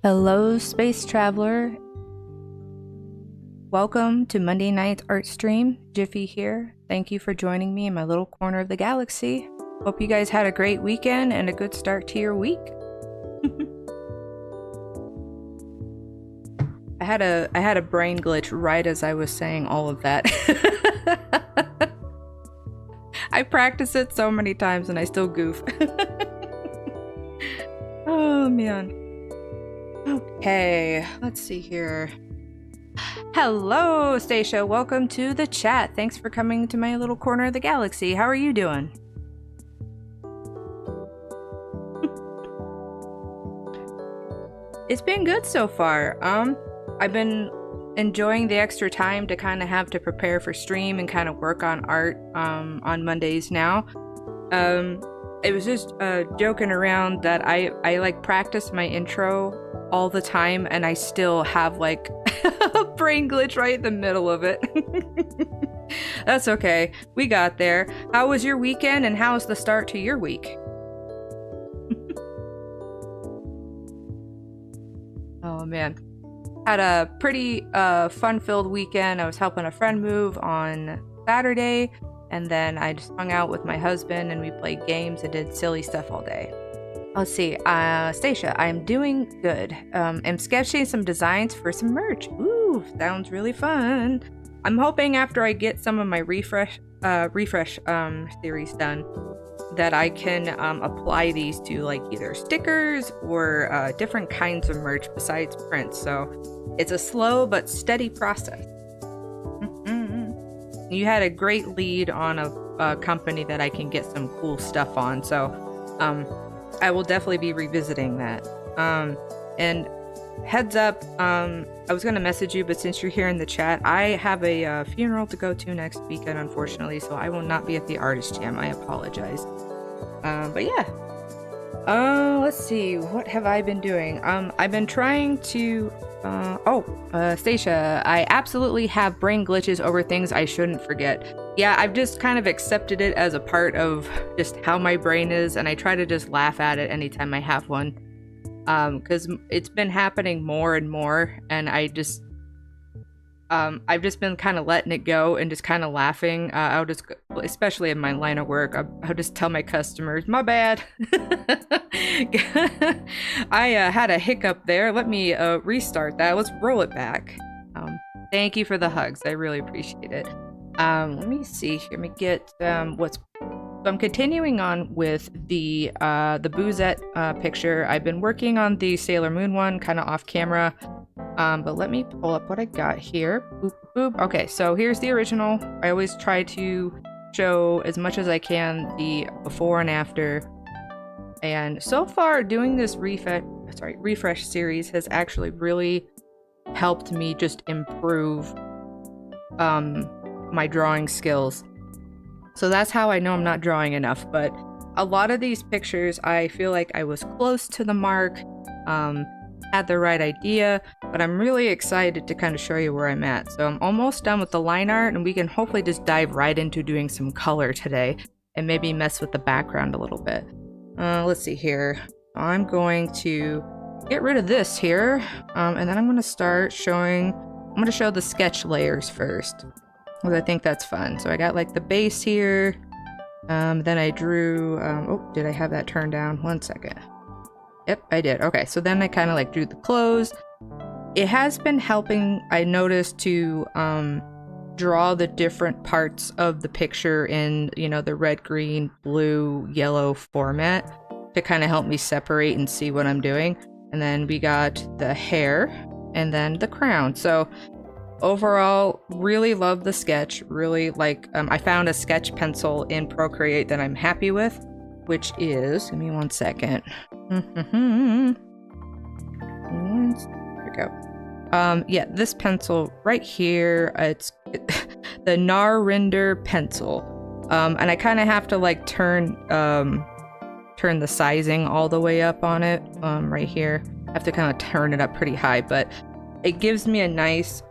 Hello, space traveler. Welcome to Monday night's art stream. Jiffy here. Thank you for joining me in my little corner of the galaxy. Hope you guys had a great weekend and a good start to your week. I had a brain glitch right as I was saying all of that. I practice it so many times and I still goof. Oh man. Okay, let's see here. Hello, Stacia. Welcome to the chat. Thanks for coming to my little corner of the galaxy. How are you doing? It's been good so far. I've been enjoying the extra time to kind of have to prepare for stream and kind of work on art on Mondays now. It was just joking around that I like practice my intro all the time and I still have like a brain glitch right in the middle of it. That's okay. We got there. How was your weekend and how's the start to your week? Oh man. Had a pretty fun-filled weekend. I was helping a friend move on Saturday, and then I just hung out with my husband and we played games and did silly stuff all day. Let's see, Stacia, I'm doing good. I'm sketching some designs for some merch. Ooh, sounds really fun. I'm hoping after I get some of my refresh series done, that I can apply these to like either stickers or different kinds of merch besides prints. So it's a slow but steady process. You had a great lead on a company that I can get some cool stuff on. So I will definitely be revisiting that. And heads up, I was going to message you, but since you're here in the chat, I have a funeral to go to next weekend, unfortunately, so I will not be at the artist jam. I apologize. But yeah. Let's see. What have I been doing? I've been trying to... Stacia, I absolutely have brain glitches over things I shouldn't forget. Yeah, I've just kind of accepted it as a part of just how my brain is, and I try to just laugh at it anytime I have one. Because it's been happening more and more, and I've just been kind of letting it go and just kind of laughing. I'll just, especially in my line of work, I'll just tell my customers, my bad. I had a hiccup there. Let me restart that. Let's roll it back. Thank you for the hugs. I really appreciate it. Let me see here. Let me get So I'm continuing on with the Boo-sette picture. I've been working on the Sailor Moon one, kind of off camera. But let me pull up what I got here. Boop, boop. Okay, so here's the original. I always try to show as much as I can the before and after. And so far, doing this refresh series has actually really helped me just improve my drawing skills. So that's how I know I'm not drawing enough. But a lot of these pictures, I feel like I was close to the mark. Had the right idea, but I'm really excited to kind of show you where I'm at. So I'm almost done with the line art, and we can hopefully just dive right into doing some color today and maybe mess with the background a little bit. Let's see here. I'm going to get rid of this here, and then I'm going to start showing, I'm going to show the sketch layers first, because I think that's fun. So I got like the base here, then I drew, oh, did I have that turned down? One second. Yep, I did. Okay, so then I kind of like drew the clothes. It has been helping, I noticed, to draw the different parts of the picture in, you know, the red, green, blue, yellow format to kind of help me separate and see what I'm doing. And then we got the hair and then the crown. So overall, really love the sketch. Really like, I found a sketch pencil in Procreate that I'm happy with, which is, give me one second. There we go. Yeah, this pencil right here, it's the Narinder pencil. And I kind of have to like turn the sizing all the way up on it, right here. I have to kind of turn it up pretty high, but it gives me a nice,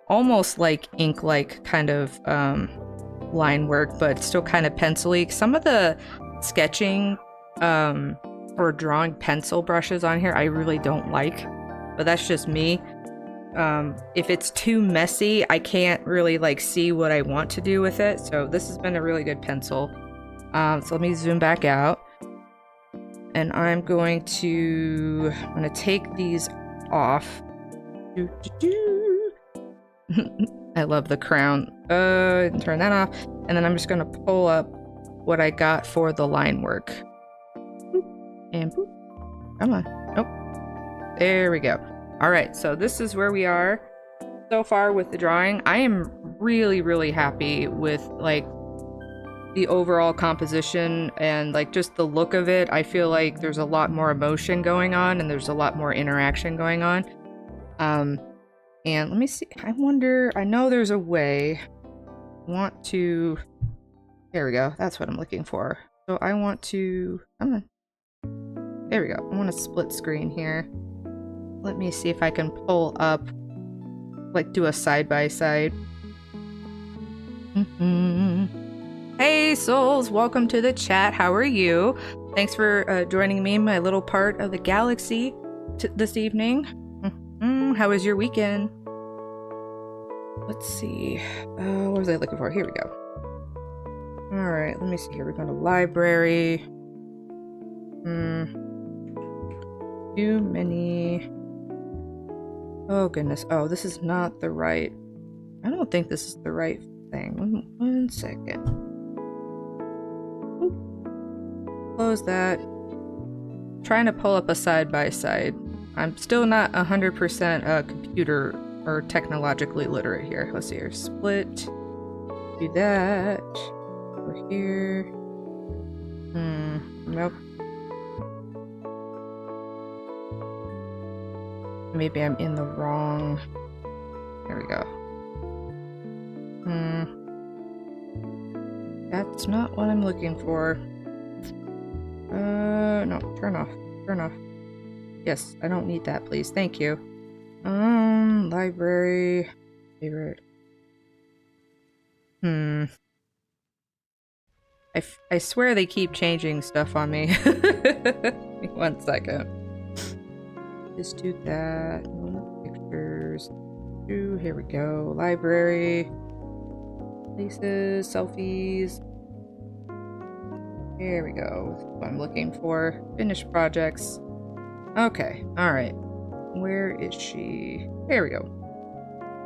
almost like ink-like kind of line work, but still kind of pencil-y. Some of the sketching or drawing pencil brushes on here I really don't like. but that's just me. If it's too messy, I can't really like see what I want to do with it. So this has been a really good pencil. So let me zoom back out. And I'm gonna take these off. I love the crown. Turn that off. And then I'm just gonna pull up what I got for the line work. Boop. And boop. Come on. Nope. There we go. Alright, so this is where we are so far with the drawing. I am really, really happy with like the overall composition and like just the look of it. I feel like there's a lot more emotion going on and there's a lot more interaction going on. And let me see. I wonder, I know there's a way. I want to, there we go. That's what I'm looking for. So I want to, come on. There we go. I want to split screen here. Let me see if I can pull up, like do a side by side. Hey souls, welcome to the chat. How are you? Thanks for joining me in my little part of the galaxy this evening. How was your weekend? Let's see. What was I looking for? Here we go. Alright, let me see here. We're going to library. Too many. Oh goodness. Oh, this is not the right. I don't think this is the right thing. One second. Oop. Close that. Trying to pull up a side by side. I'm still not 100% computer or technologically literate here. Let's see here. Split. Do that. Over here. Nope. Maybe I'm in the wrong. There we go. That's not what I'm looking for. No, turn off. Turn off. Yes, I don't need that, please. Thank you. Library. Favorite. I swear they keep changing stuff on me. 1 second. Just do that. Pictures. Here we go. Library. Places. Selfies. Here we go. That's what I'm looking for. Finished projects. Okay. Alright. Where is she? There we go.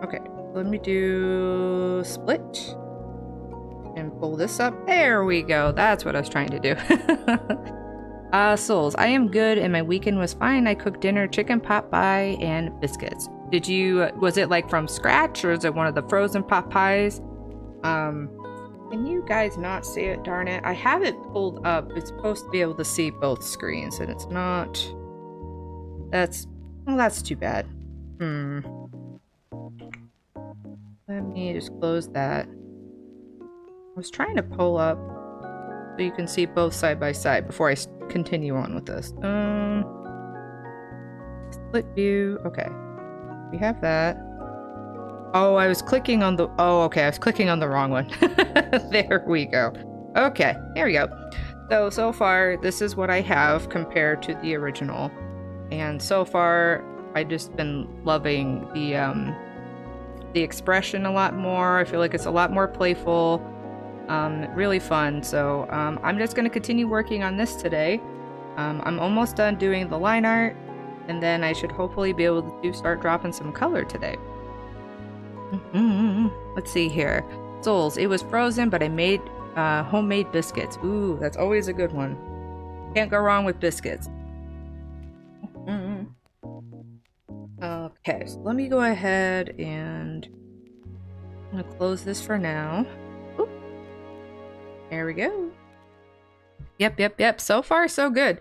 Okay. Let me do split. And pull this up. There we go. That's what I was trying to do. Souls, I am good and my weekend was fine. I cooked dinner, chicken pot pie, and biscuits. Did you, was it like from scratch or is it one of the frozen pot pies? Can you guys not see it? Darn it. I have it pulled up. It's supposed to be able to see both screens and it's not. That's, well, that's too bad. Let me just close that. I was trying to pull up so you can see both side by side before I continue on with this. Split view. Okay. We have that. Oh, I was clicking on the... Oh, okay. I was clicking on the wrong one. There we go. Okay. Here we go. So far, this is what I have compared to the original. And so far, I've just been loving the expression a lot more. I feel like it's a lot more playful. Really fun. So I'm just going to continue working on this today. I'm almost done doing the line art, and then I should hopefully be able to start dropping some color today. Let's see here. Souls, it was frozen, but I made homemade biscuits. Ooh, that's always a good one. Can't go wrong with biscuits. Okay, so let me go ahead and I'm gonna close this for now. Oop. There we go. Yep. So far, so good.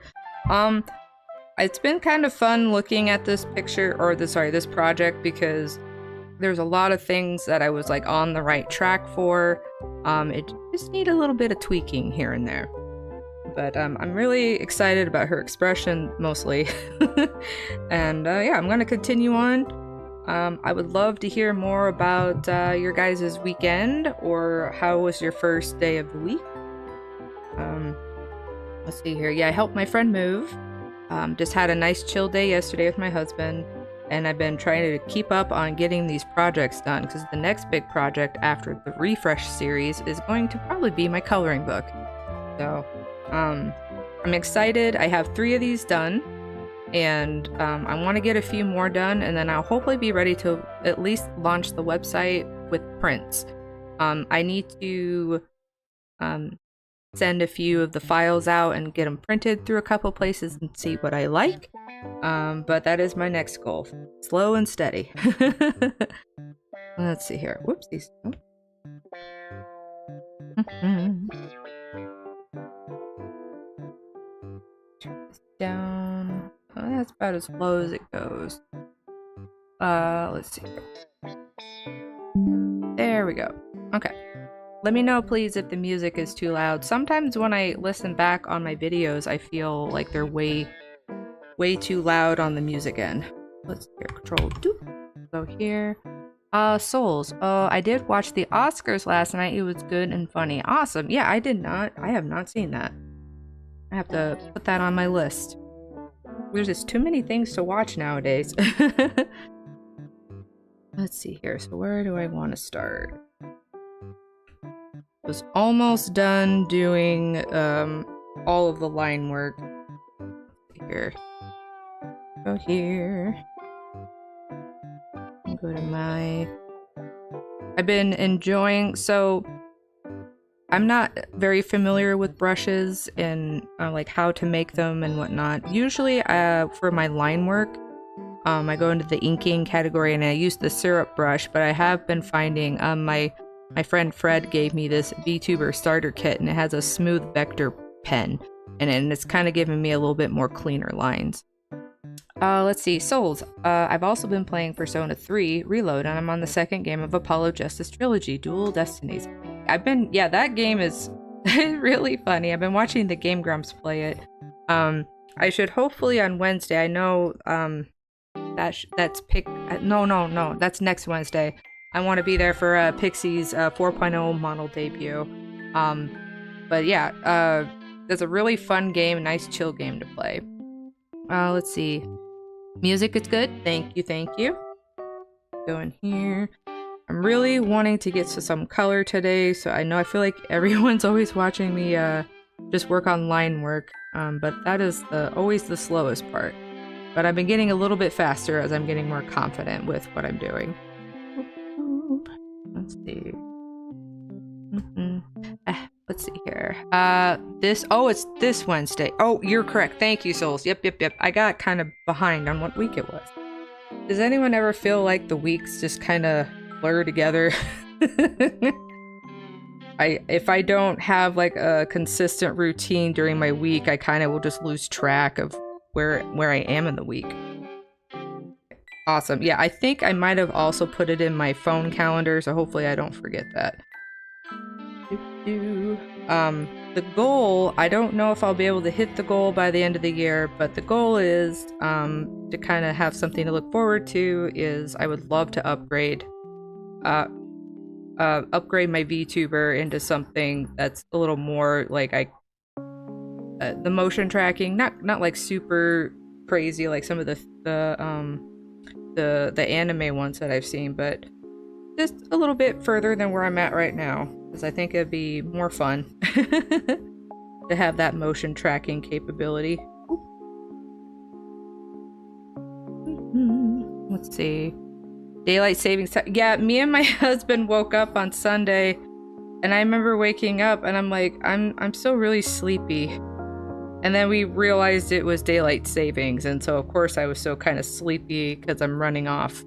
It's been kind of fun looking at this picture, or this project, because there's a lot of things that I was like on the right track for. It just need a little bit of tweaking here and there. But I'm really excited about her expression, mostly. And yeah, I'm gonna continue on. I would love to hear more about your guys' weekend, or how was your first day of the week. Let's see here. Yeah, I helped my friend move. Just had a nice chill day yesterday with my husband. and I've been trying to keep up on getting these projects done because the next big project after the refresh series is going to probably be my coloring book. So I'm excited. I have 3 of these done, and I want to get a few more done, and then I'll hopefully be ready to at least launch the website with prints. I need to send a few of the files out and get them printed through a couple places and see what I like. But that is my next goal. Slow and steady. Let's see here. Whoopsies. Turn this down. Oh, that's about as low as it goes. Let's see. There we go. Okay. Let me know, please, if the music is too loud. Sometimes when I listen back on my videos, I feel like they're way too loud on the music end. Let's hear control. Go here. Souls. Oh, I did watch the Oscars last night. It was good and funny. Awesome. Yeah, I have not seen that. I have to put that on my list. There's just too many things to watch nowadays. Let's see here. So where do I want to start? Was almost done doing all of the line work. Here. Go here. Go to my... I've been enjoying... So, I'm not very familiar with brushes and like how to make them and whatnot. Usually for my line work, I go into the inking category and I use the syrup brush, but I have been finding my friend Fred gave me this VTuber starter kit, and it has a smooth vector pen, and it's kind of giving me a little bit more cleaner lines. Let's see, Souls. I've also been playing Persona 3 Reload, and I'm on the 2nd game of Apollo Justice Trilogy, Dual Destinies. Yeah, that game is really funny. I've been watching the Game Grumps play it. I should hopefully on Wednesday, I know, that's that's next Wednesday. I want to be there for Pixie's 4.0 model debut. But yeah, it's a really fun game, nice chill game to play. Let's see. Music is good. Thank you. Go in here. I'm really wanting to get to some color today, so I feel like everyone's always watching me just work on line work, but that is always the slowest part. But I've been getting a little bit faster as I'm getting more confident with what I'm doing. Let's see. Let's see here. It's this Wednesday. Oh, you're correct. Thank you, Souls. Yep. I got kind of behind on what week it was. Does anyone ever feel like the weeks just kind of blur together? If I don't have like a consistent routine during my week, I kind of will just lose track of where I am in the week. Awesome. Yeah, I think I might have also put it in my phone calendar, so hopefully I don't forget that. The goal, I don't know if I'll be able to hit the goal by the end of the year, but the goal is to kind of have something to look forward to. Is I would love to upgrade my VTuber into something that's a little more like the motion tracking, not like super crazy like some of the anime ones that I've seen, but just a little bit further than where I'm at right now, because I think it'd be more fun to have that motion tracking capability. Let's see. Daylight savings time. Yeah, me and my husband woke up on Sunday, and I remember waking up and I'm like, I'm still really sleepy. And then we realized it was daylight savings, and so of course I was still kind of sleepy because I'm running off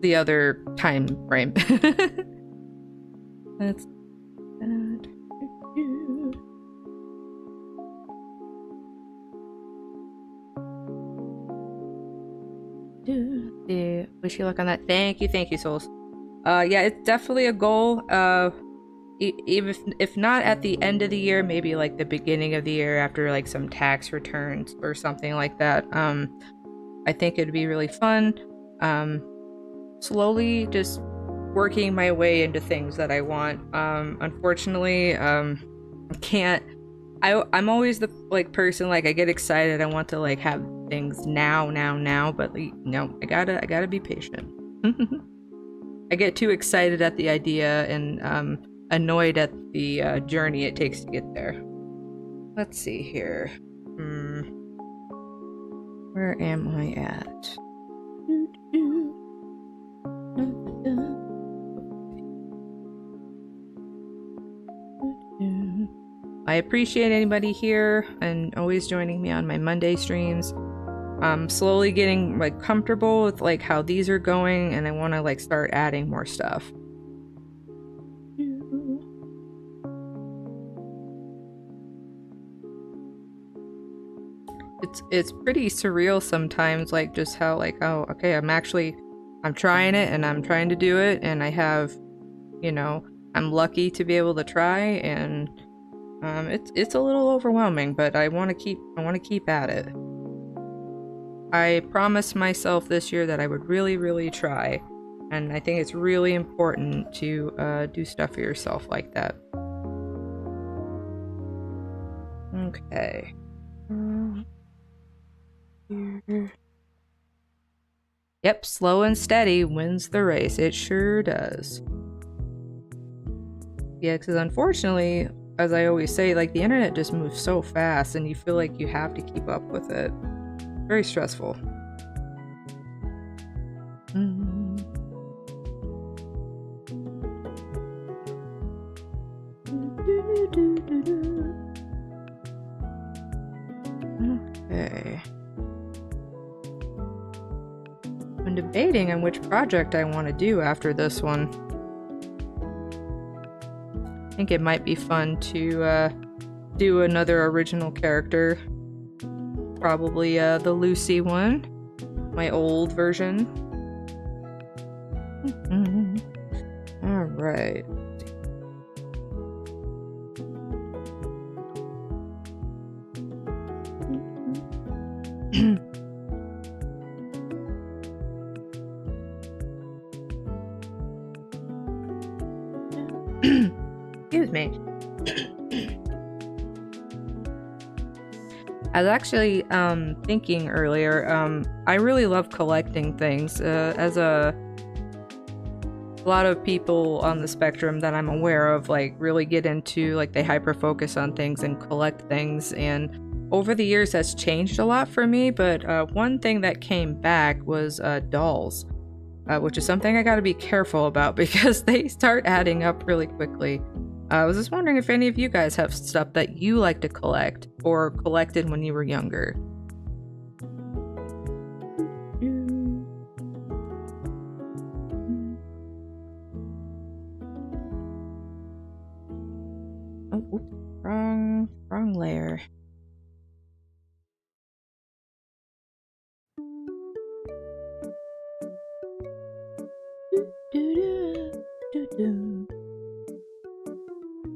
the other time frame. That's that. Yeah, wish you luck on that. Thank you, Souls. Yeah, it's definitely a goal. Even if not at the end of the year, maybe like the beginning of the year after like some tax returns or something like that. I think it'd be really fun. Slowly just working my way into things that I want. Unfortunately, I can't. I'm always the like person, like I get excited. I want to like have things now, but like, no, I gotta be patient. I get too excited at the idea and annoyed at the journey it takes to get there. Let's see here. Where am I at? I appreciate anybody here and always joining me on my Monday streams. I'm slowly getting like comfortable with like how these are going, and I want to like start adding more stuff. It's pretty surreal sometimes, like just how like, oh, okay, I'm trying it and I'm trying to do it, and I have, you know, I'm lucky to be able to try, and it's a little overwhelming, but I want to keep at it. I promised myself this year that I would really try, and I think it's really important to do stuff for yourself like that. Okay. Yep, slow and steady wins the race. It sure does. Yeah, because unfortunately, as I always say, like the internet just moves so fast and you feel like you have to keep up with it. Very stressful. Okay. I'm debating on which project I want to do after this one. I think it might be fun to do another original character. Probably the Lucy one, my old version. All right. Excuse me. I was actually thinking earlier, I really love collecting things. As a lot of people on the spectrum that I'm aware of, like, really get into, like, they hyper focus on things and collect things, and over the years that's changed a lot for me, but one thing that came back was dolls, which is something I gotta be careful about because they start adding up really quickly. I was just wondering if any of you guys have stuff that you like to collect or collected when you were younger. Oh, oops, wrong layer.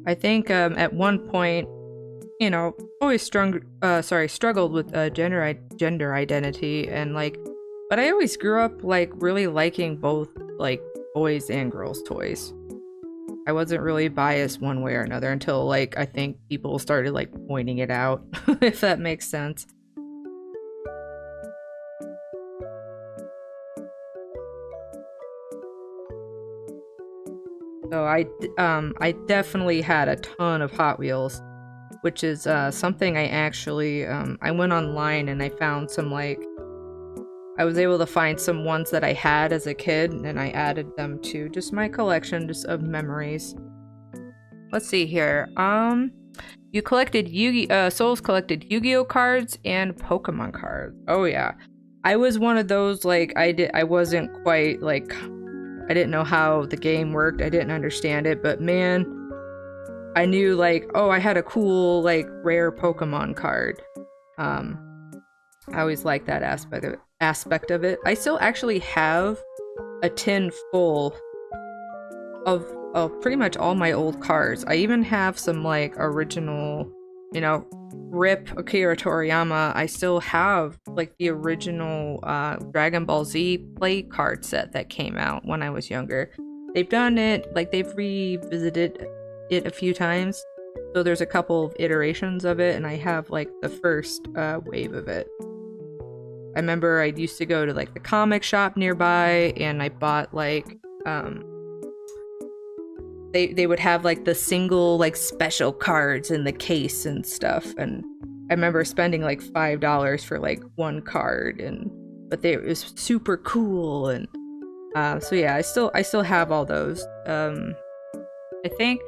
I think at one point, you know, always struggled with gender identity, and like, but I always grew up like really liking both like boys and girls toys. I wasn't really biased one way or another until like I think people started like pointing it out, if that makes sense. So I definitely had a ton of Hot Wheels, which is something I actually I went online and I found some, like, I was able to find some ones that I had as a kid, and I added them to just my collection just of memories. Let's see here. You collected Souls collected Yu-Gi-Oh cards and Pokemon cards. Oh yeah. I was one of those, like, I wasn't quite like, I didn't know how the game worked. I didn't understand it, but man, I knew like, oh, I had a cool like rare Pokemon card. I always liked that aspect of it. I still actually have a tin full of pretty much all my old cards. I even have some like original, you know, RIP Akira Toriyama. I still have like the original Dragon Ball Z play card set that came out when I was younger. They've done it, like they've revisited it a few times. So there's a couple of iterations of it, and I have like the first wave of it. I remember I used to go to like the comic shop nearby, and I bought like they would have like the single like special cards in the case and stuff, and I remember spending like $5 for like one card, and it was super cool. And so yeah, I still have all those. I think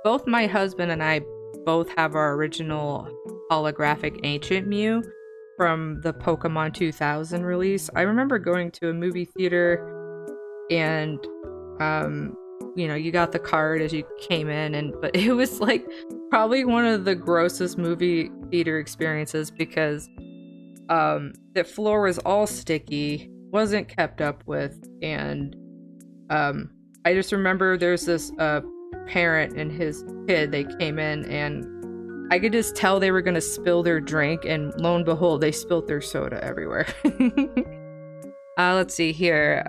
both my husband and I both have our original holographic Ancient Mew from the Pokemon 2000 release. I remember going to a movie theater, and you know, you got the card as you came in, but it was like probably one of the grossest movie theater experiences, because the floor was all sticky, wasn't kept up with, and I just remember there's this parent and his kid. They came in, and I could just tell they were gonna spill their drink, and lo and behold, they spilled their soda everywhere. Let's see here.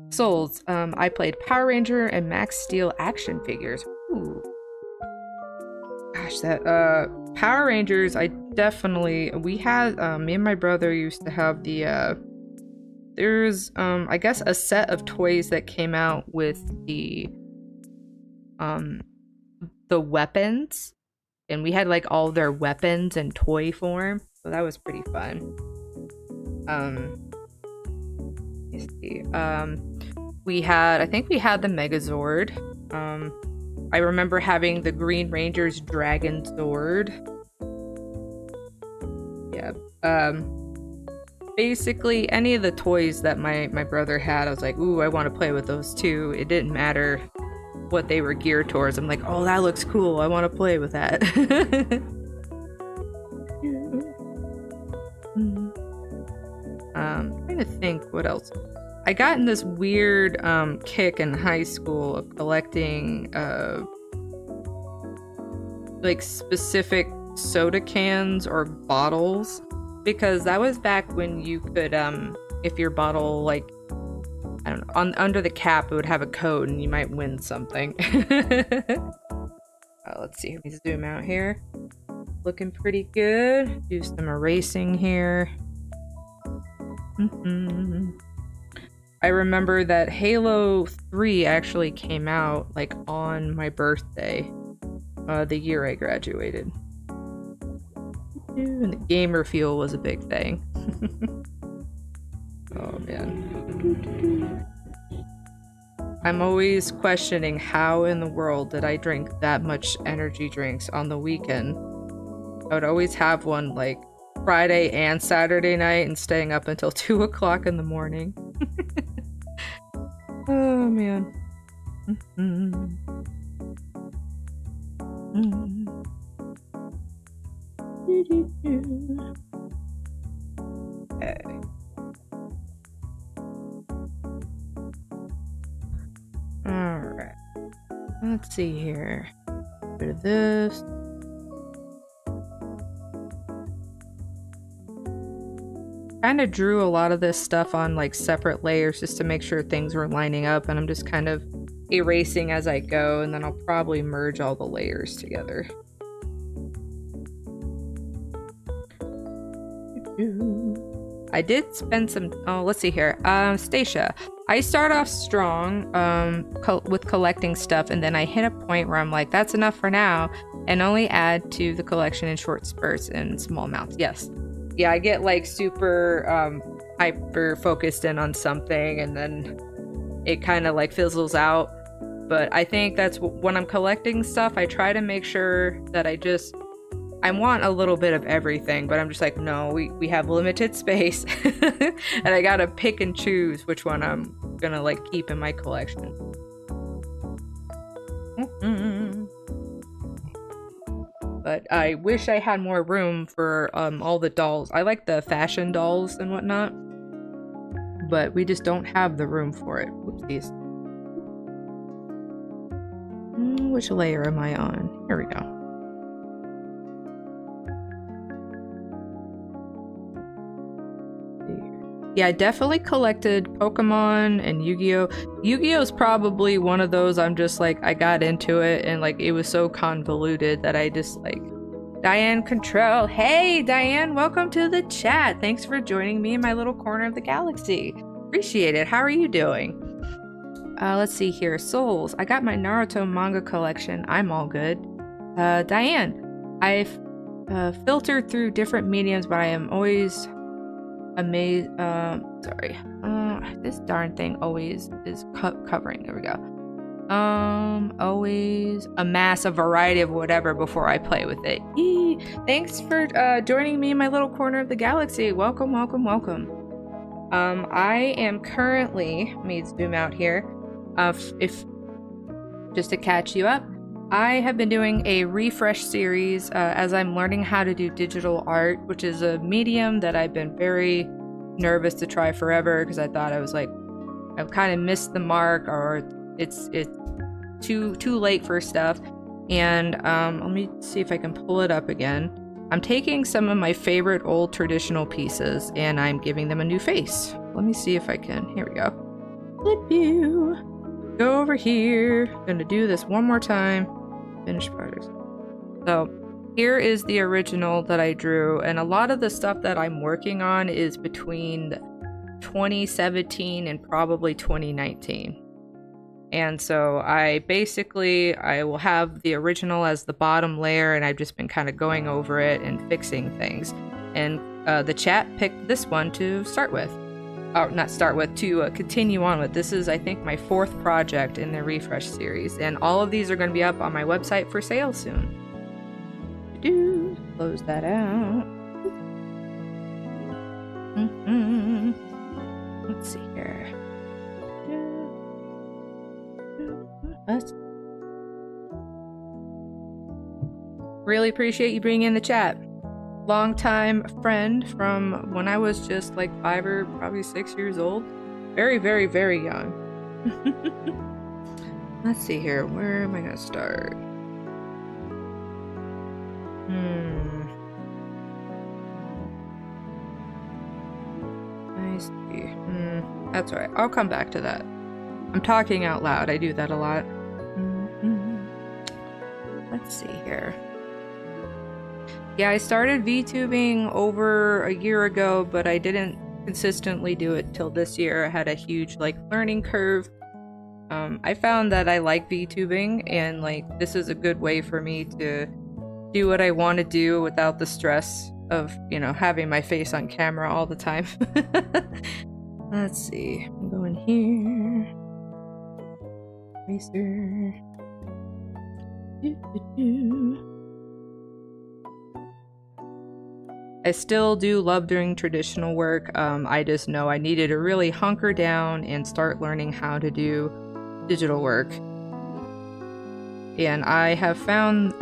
Souls. I played Power Ranger and Max Steel action figures. Ooh. Gosh, that Power Rangers, we had me and my brother used to have the there's I guess a set of toys that came out with the weapons, and we had like all their weapons in toy form, so that was pretty fun. Let's see. I think we had the Megazord. I remember having the Green Ranger's Dragon Sword. Yeah. Basically any of the toys that my brother had, I was like, ooh, I want to play with those too. It didn't matter what they were geared towards. I'm like, oh, that looks cool, I want to play with that. Trying to think what else. I got in this weird kick in high school of collecting like specific soda cans or bottles, because that was back when you could if your bottle, like, I don't know, under the cap it would have a code and you might win something. Let's see, let me zoom out here. Looking pretty good. Do some erasing here. I remember that Halo 3 actually came out like on my birthday, the year I graduated. And the gamer fuel was a big thing. Oh man. I'm always questioning how in the world did I drink that much energy drinks on the weekend. I would always have one like Friday and Saturday night and staying up until 2 o'clock in the morning. Oh man. Okay. Alright. Let's see here. Bit of this. Kind of drew a lot of this stuff on like separate layers just to make sure things were lining up, and I'm just kind of erasing as I go, and then I'll probably merge all the layers together. I did spend some, oh, let's see here. Stacia. I start off strong with collecting stuff, and then I hit a point where I'm like, that's enough for now, and only add to the collection in short spurts and small amounts. Yes. Yeah, I get like super hyper focused in on something, and then it kind of like fizzles out. But I think that's when I'm collecting stuff, I try to make sure that I want a little bit of everything, but I'm just like, no, we have limited space and I gotta pick and choose which one I'm gonna like keep in my collection. But I wish I had more room for all the dolls. I like the fashion dolls and whatnot, but we just don't have the room for it. Whoopsies. Which layer am I on? Here we go. Yeah, I definitely collected Pokemon and Yu-Gi-Oh! Yu-Gi-Oh! Is probably one of those I'm just like, I got into it and like it was so convoluted that I just like Diane Control. Hey, Diane, welcome to the chat. Thanks for joining me in my little corner of the galaxy. Appreciate it. How are you doing? Let's see here. Souls. I got my Naruto manga collection. I'm all good. Diane, I've filtered through different mediums, but I am always amazed. Sorry. This darn thing always is covering. There we go. Always amass a variety of whatever before I play with it. Yee. Thanks for joining me in my little corner of the galaxy. Welcome, welcome, welcome. I am currently, let me zoom out here. If just to catch you up, I have been doing a refresh series as I'm learning how to do digital art, which is a medium that I've been very nervous to try forever because I thought I was like, I've kind of missed the mark, or it's too late for stuff. And let me see if I can pull it up again. I'm taking some of my favorite old traditional pieces and I'm giving them a new face. Let me see if I can. Here we go. Flip view. Go over here. I'm gonna do this one more time. Finish projects. So here is the original that I drew, and a lot of the stuff that I'm working on is between 2017 and probably 2019. And so I will have the original as the bottom layer, and I've just been kind of going over it and fixing things. And the chat picked this one to start with. To continue on with. This is, I think, my 4th project in the refresh series, and all of these are going to be up on my website for sale soon. Close that out. Let's see here. Really appreciate you bringing in the chat. Longtime friend from when I was just like 5 or probably 6 years old. Very, very, very young. Let's see here. Where am I gonna start? I see. That's alright. I'll come back to that. I'm talking out loud. I do that a lot. Let's see here. Yeah, I started VTubing over a year ago, but I didn't consistently do it till this year. I had a huge learning curve. I found that I like VTubing, and this is a good way for me to do what I want to do without the stress of, having my face on camera all the time. Let's see. I'm going here. Eraser. I still do love doing traditional work. I just know I needed to really hunker down and start learning how to do digital work. And I have found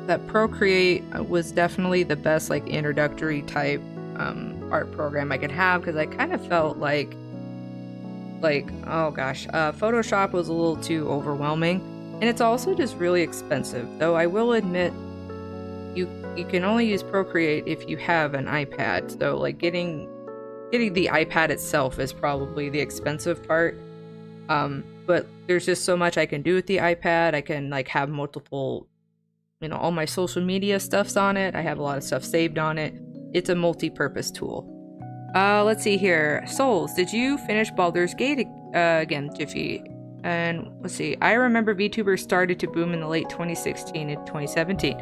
that Procreate was definitely the best introductory type art program I could have, because I kind of felt like oh gosh, Photoshop was a little too overwhelming, and it's also just really expensive. Though I will admit, you can only use Procreate if you have an iPad. So getting the iPad itself is probably the expensive part. But there's just so much I can do with the iPad. I can have multiple, all my social media stuff's on it. I have a lot of stuff saved on it. It's a multi-purpose tool. Let's see here. Souls, did you finish Baldur's Gate again, Jiffy? And let's see. I remember VTubers started to boom in the late 2016 and 2017.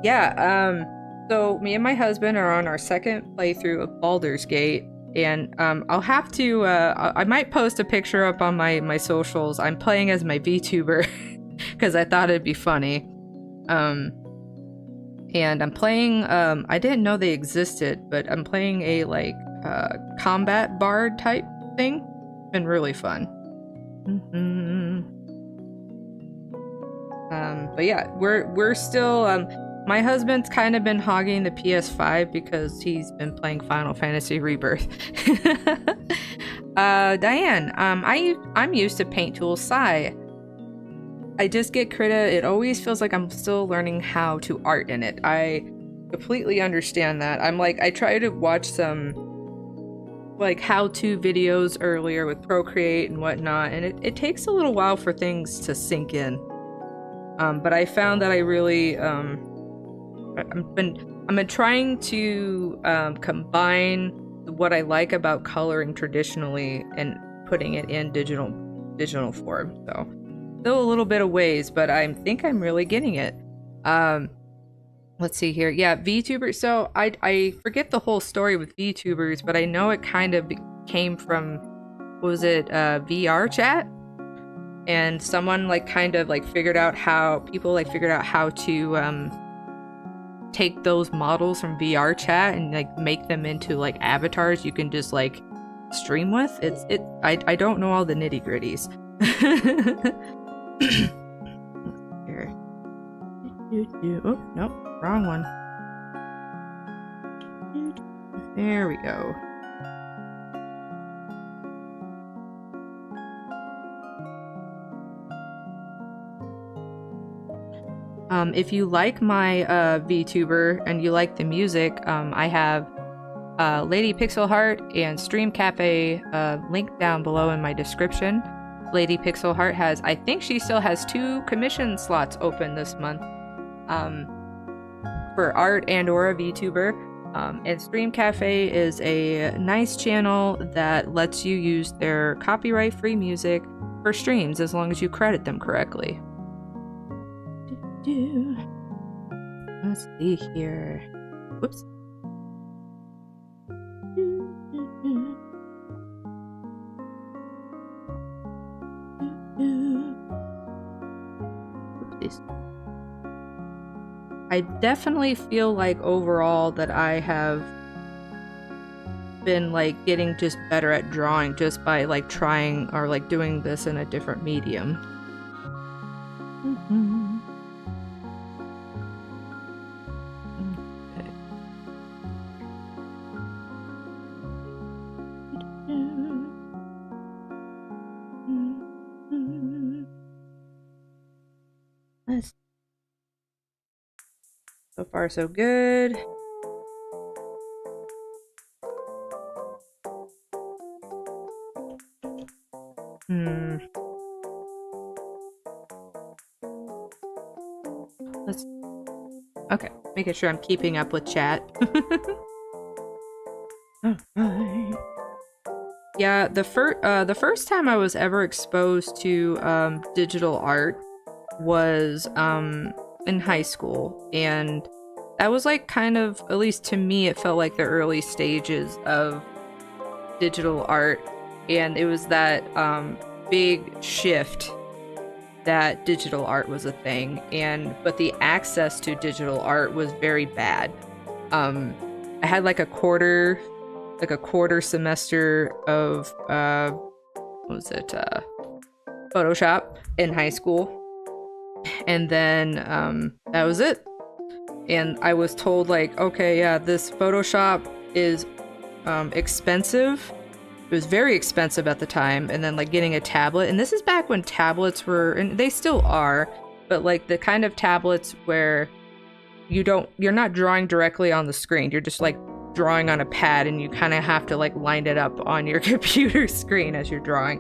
Yeah, so me and my husband are on our 2nd playthrough of Baldur's Gate, and I'll have to, I might post a picture up on my socials. I'm playing as my VTuber, because I thought it'd be funny. And I'm playing, I didn't know they existed, but I'm playing a, combat bard type thing. It's been really fun. But yeah, we're still, my husband's kind of been hogging the PS5 because he's been playing Final Fantasy Rebirth. Diane, I'm used to Paint Tool Sai. I just get Krita. It always feels like I'm still learning how to art in it. I completely understand that. I try to watch some how-to videos earlier with Procreate and whatnot, and it takes a little while for things to sink in. But I found that I really I've been trying to combine what I like about coloring traditionally and putting it in digital form. So still a little bit of ways, but I think I'm really getting it. Let's see here. Yeah, VTubers. So I forget the whole story with VTubers, but I know it kind of came from, what was it, VR chat? And someone like kind of like figured out how to take those models from VR chat and like make them into like avatars you can just like stream with. I don't know all the nitty-gritties. Here. Oh, nope, wrong one. There we go. If you like my VTuber and you like the music, I have Lady Pixel Heart and Stream Cafe linked down below in my description. Lady Pixel Heart has, I think she still has 2 commission slots open this month for art and or a VTuber. And Stream Cafe is a nice channel that lets you use their copyright-free music for streams as long as you credit them correctly. Let's see here. Whoops. Oopsies. I definitely feel like overall that I have been like getting just better at drawing just by like trying or like doing this in a different medium. So far, so good. Okay, making sure I'm keeping up with chat. Yeah, the first time I was ever exposed to digital art was in high school, and that was like kind of, at least to me, it felt like the early stages of digital art, and it was that big shift that digital art was a thing, but the access to digital art was very bad. I had like a quarter semester of what was it, Photoshop in high school, and then that was it. And I was told like, okay, yeah, this Photoshop is expensive. It was very expensive at the time, and then like getting a tablet, and this is back when tablets were, and they still are, but like the kind of tablets where you're not drawing directly on the screen, you're just like drawing on a pad, and you kind of have to like line it up on your computer screen as you're drawing.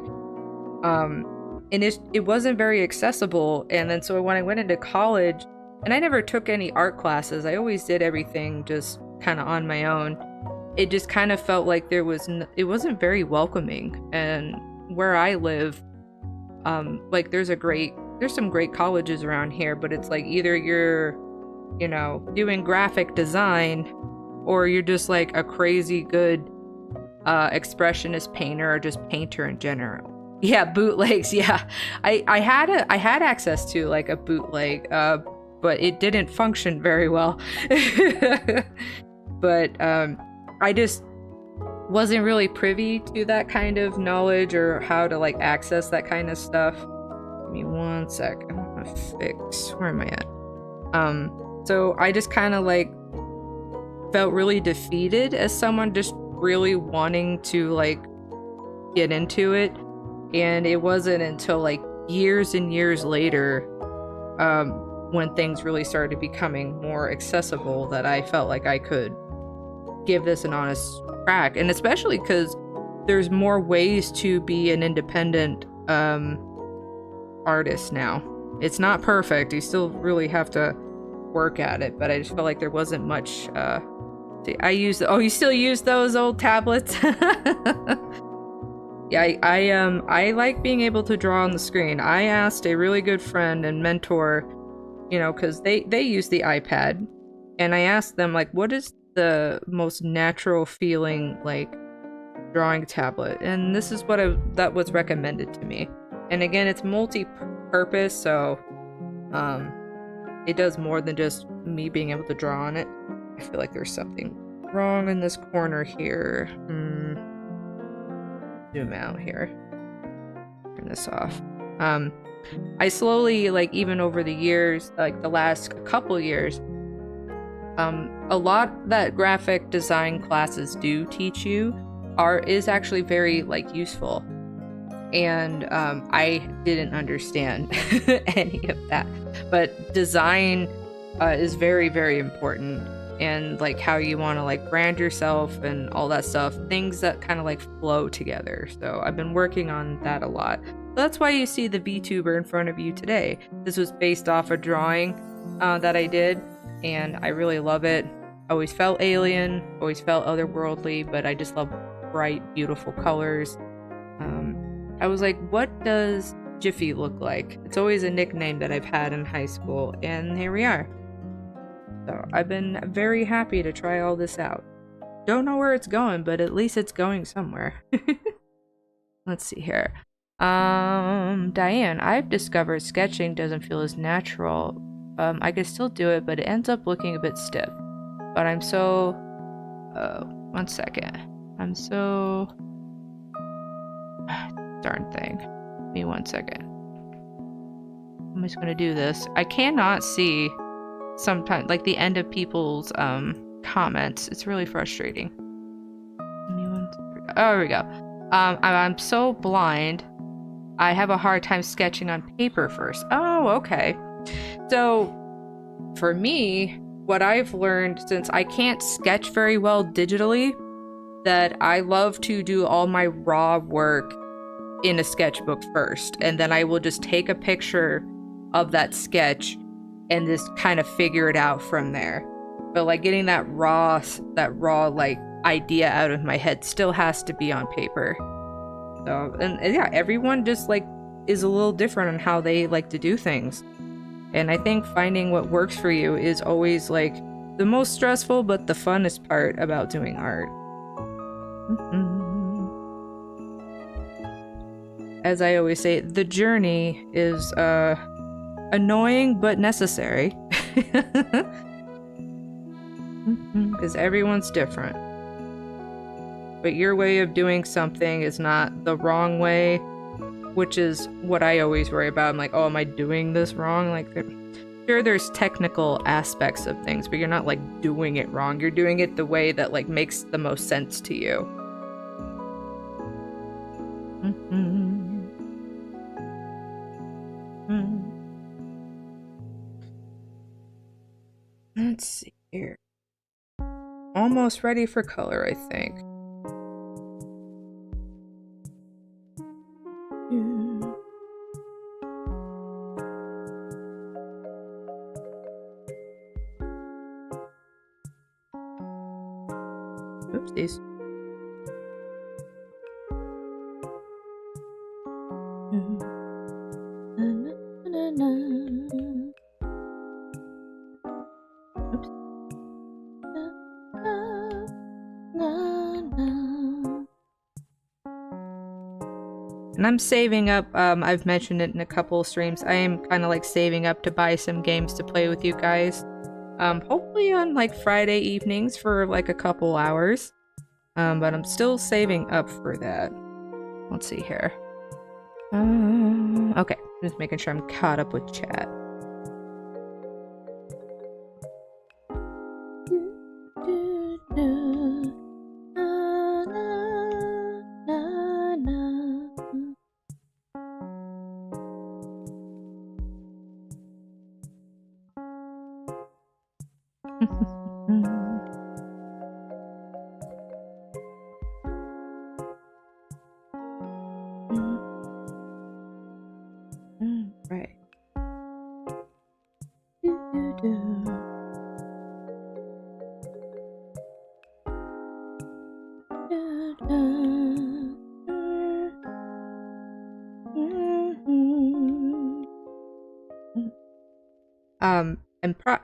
And it wasn't very accessible, and then so when I went into college, and I never took any art classes, I always did everything just kind of on my own. It just kind of felt like it wasn't very welcoming. And where I live, like there's some great colleges around here, but it's like either you're, doing graphic design, or you're just like a crazy good expressionist painter, or just painter in general. Yeah, bootlegs. Yeah, I had access to like a bootleg, but it didn't function very well. But I just wasn't really privy to that kind of knowledge or how to like access that kind of stuff. Give me one sec. I'm gonna fix. Where am I at? So I just kind of like felt really defeated as someone just really wanting to like get into it, and it wasn't until like years and years later, when things really started becoming more accessible, that I felt like I could give this an honest crack. And especially because there's more ways to be an independent artist now. It's not perfect. You still really have to work at it, but I just felt like there wasn't much. See, I use. Oh, you still use those old tablets? Yeah, I like being able to draw on the screen. I asked a really good friend and mentor, you know, because they use the iPad, and I asked them like, what is the most natural feeling like drawing tablet? And this is what that was recommended to me. And again, it's multi-purpose, so it does more than just me being able to draw on it. I feel like there's something wrong in this corner here. Zoom out here. Turn this off. I slowly, like, even over the years, like the last couple years, a lot that graphic design classes do teach you is actually very, like, useful. And I didn't understand any of that. But design is very, very important. And like how you want to like brand yourself and all that stuff, things that kind of like flow together. So I've been working on that a lot. So that's why you see the VTuber in front of you today. This was based off a drawing that I did, and I really love it. Always felt alien, always felt otherworldly, but I just love bright, beautiful colors. I was like, what does Jiffy look like? It's always a nickname that I've had in high school, and here we are. So I've been very happy to try all this out. Don't know where it's going, but at least it's going somewhere. Let's see here. Diane, I've discovered sketching doesn't feel as natural. I could still do it, but it ends up looking a bit stiff. But I'm so... one second. I'm so... Darn thing. Give me 1 second. I'm just gonna do this. I cannot see sometimes, like, the end of people's comments. It's really frustrating. Oh, there we go. I'm so blind. I have a hard time sketching on paper first. Oh, okay. So for me, what I've learned, since I can't sketch very well digitally, that I love to do all my raw work in a sketchbook first, and then I will just take a picture of that sketch and just kind of figure it out from there. But like getting that raw like idea out of my head still has to be on paper. So, and yeah, everyone just like is a little different on how they like to do things. And I think finding what works for you is always like the most stressful but the funnest part about doing art. As I always say, the journey is annoying but necessary. Because everyone's different. But your way of doing something is not the wrong way, which is what I always worry about. I'm like, oh, am I doing this wrong? Like, sure, there's technical aspects of things, but you're not like doing it wrong. You're doing it the way that like makes the most sense to you. Let's see here. Almost ready for color, I think. Oopsies. Oops. And I'm saving up, I've mentioned it in a couple of streams, I am kind of like saving up to buy some games to play with you guys. Hopefully on like Friday evenings for like a couple hours. But I'm still saving up for that. Let's see here. Okay, just making sure I'm caught up with chat. Right.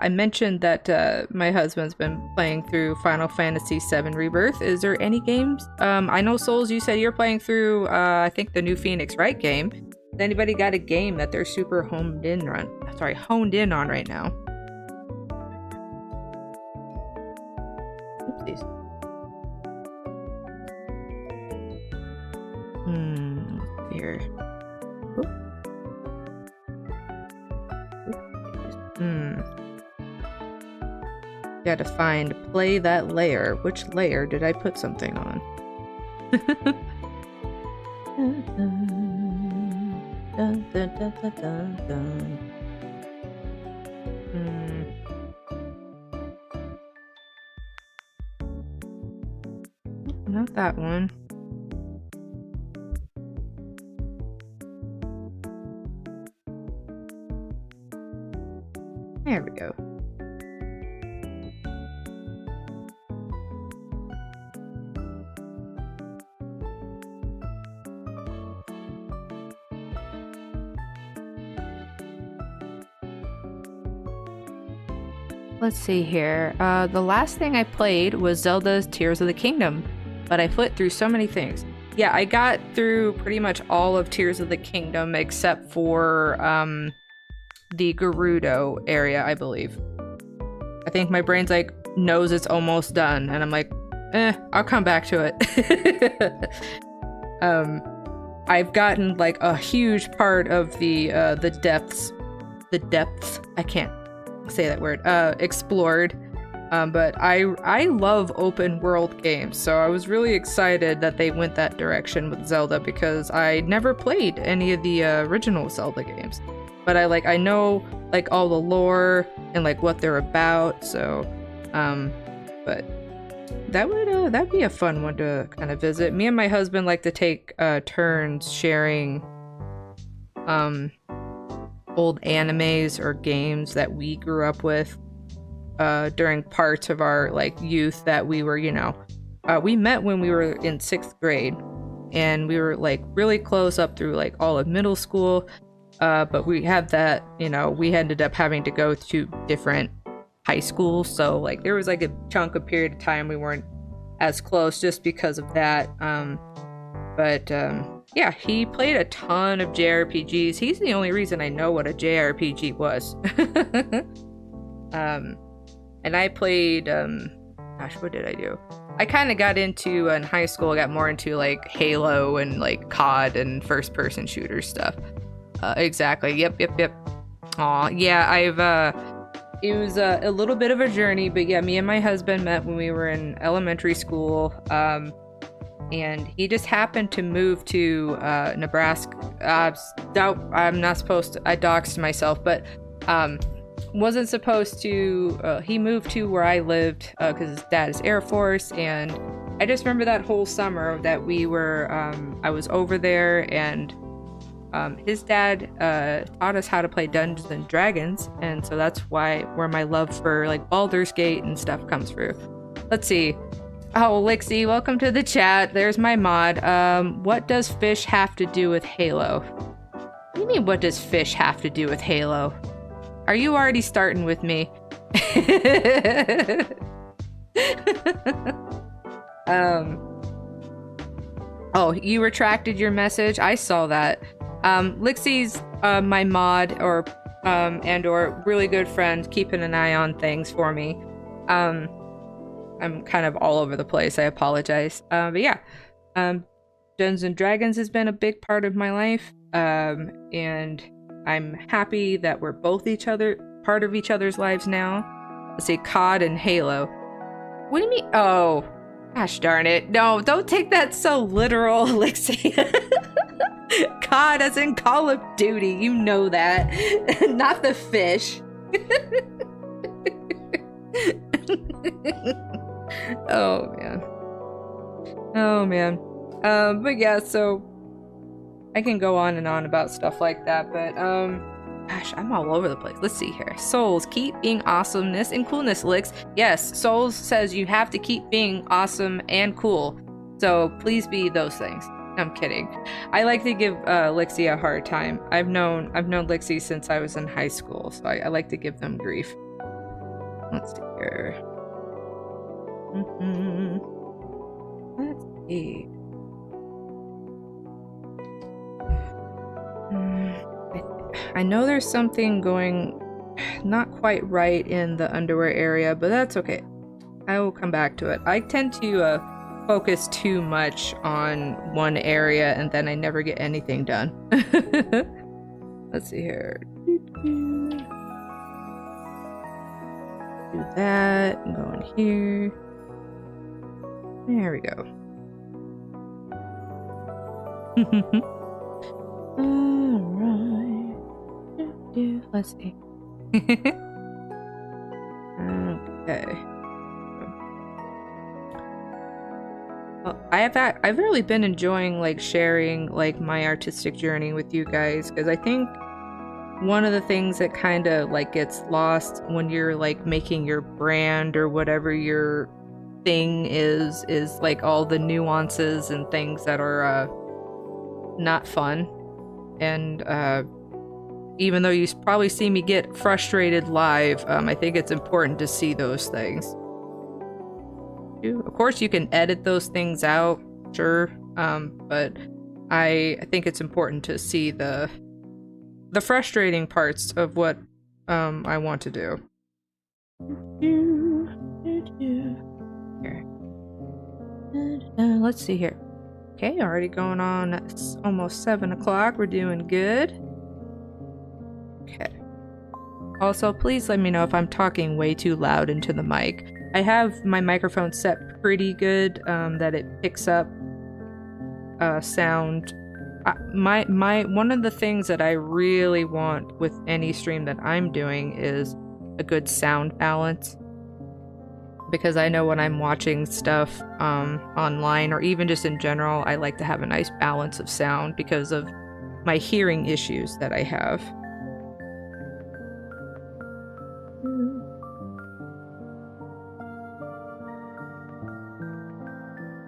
I mentioned that my husband's been playing through Final Fantasy VII Rebirth. Is there any games? I know Souls, you said you're playing through, I think the new Phoenix Wright game. Has anybody got a game that they're super honed in on right now? Oopsies. Here. Gotta find play that layer. Which layer did I put something on? Dun, dun, dun, dun, dun, dun. Not that one. There we go. Let's see here. The last thing I played was Zelda's Tears of the Kingdom, but I flipped through so many things. Yeah, I got through pretty much all of Tears of the Kingdom except for the Gerudo area, I believe. I think my brain's like, knows it's almost done, and I'm like, I'll come back to it. I've gotten like a huge part of the depths, I can't say that word, explored. But I love open world games, so I was really excited that they went that direction with Zelda because I never played any of the original Zelda games. But I know like all the lore and like what they're about, so but that'd be a fun one to kind of visit. Me and my husband like to take turns sharing old animes or games that we grew up with during parts of our like youth that we were, we met when we were in 6th grade, and we were like really close up through like all of middle school, but we had that, we ended up having to go to different high schools, so like there was like a chunk of period of time we weren't as close just because of that. Yeah, he played a ton of JRPGs. He's the only reason I know what a JRPG was. And I played, gosh, what did I do? I kind of got into, in high school, I got more into like Halo and like COD and first person shooter stuff. Exactly, yep. Aw, yeah, it was a little bit of a journey, but yeah, me and my husband met when we were in elementary school. And he just happened to move to Nebraska. I'm not supposed to, I doxed myself, but wasn't supposed to, he moved to where I lived because his dad is Air Force, and I just remember that whole summer that we were, I was over there, and his dad taught us how to play Dungeons and Dragons, and so that's where my love for like Baldur's Gate and stuff comes through. Let's see. Oh, Lixie, welcome to the chat. There's my mod. What does fish have to do with Halo? What do you mean, what does fish have to do with Halo? Are you already starting with me? Oh, you retracted your message? I saw that. Lixie's my mod or really good friend, keeping an eye on things for me. I'm kind of all over the place. I apologize. But yeah, Dungeons and Dragons has been a big part of my life. And I'm happy that we're both part of each other's lives now. Let's see, COD and Halo. What do you mean? Oh, gosh darn it. No, don't take that so literal, Lixie. COD as in Call of Duty. You know that. Not the fish. Oh man. But yeah, so I can go on and on about stuff like that, but gosh, I'm all over the place. Let's see here. Souls, keep being awesomeness and coolness, Lix. Yes, Souls says you have to keep being awesome and cool. So please be those things. I'm kidding. I like to give Lixie a hard time. I've known Lixie since I was in high school, so I like to give them grief. Let's see here. Let's see. I know there's something going not quite right in the underwear area, but that's okay. I will come back to it. I tend to focus too much on one area and then I never get anything done. Let's see here. Do that. I'm going here. There we go. Alright. Let's see. Okay. Well, I've really been enjoying like sharing like my artistic journey with you guys, because I think one of the things that kind of like gets lost when you're like making your brand or whatever your thing is like all the nuances and things that are not fun. And even though you probably see me get frustrated live, I think it's important to see those things. Of course, you can edit those things out, sure, but I think it's important to see the frustrating parts of what I want to do. Here. Let's see here. Okay, already going on. It's almost 7 o'clock. We're doing good. Okay. Also, please let me know if I'm talking way too loud into the mic. I have my microphone set pretty good, that it picks up sound. One of the things that I really want with any stream that I'm doing is a good sound balance. Because I know when I'm watching stuff online or even just in general, I like to have a nice balance of sound because of my hearing issues that I have.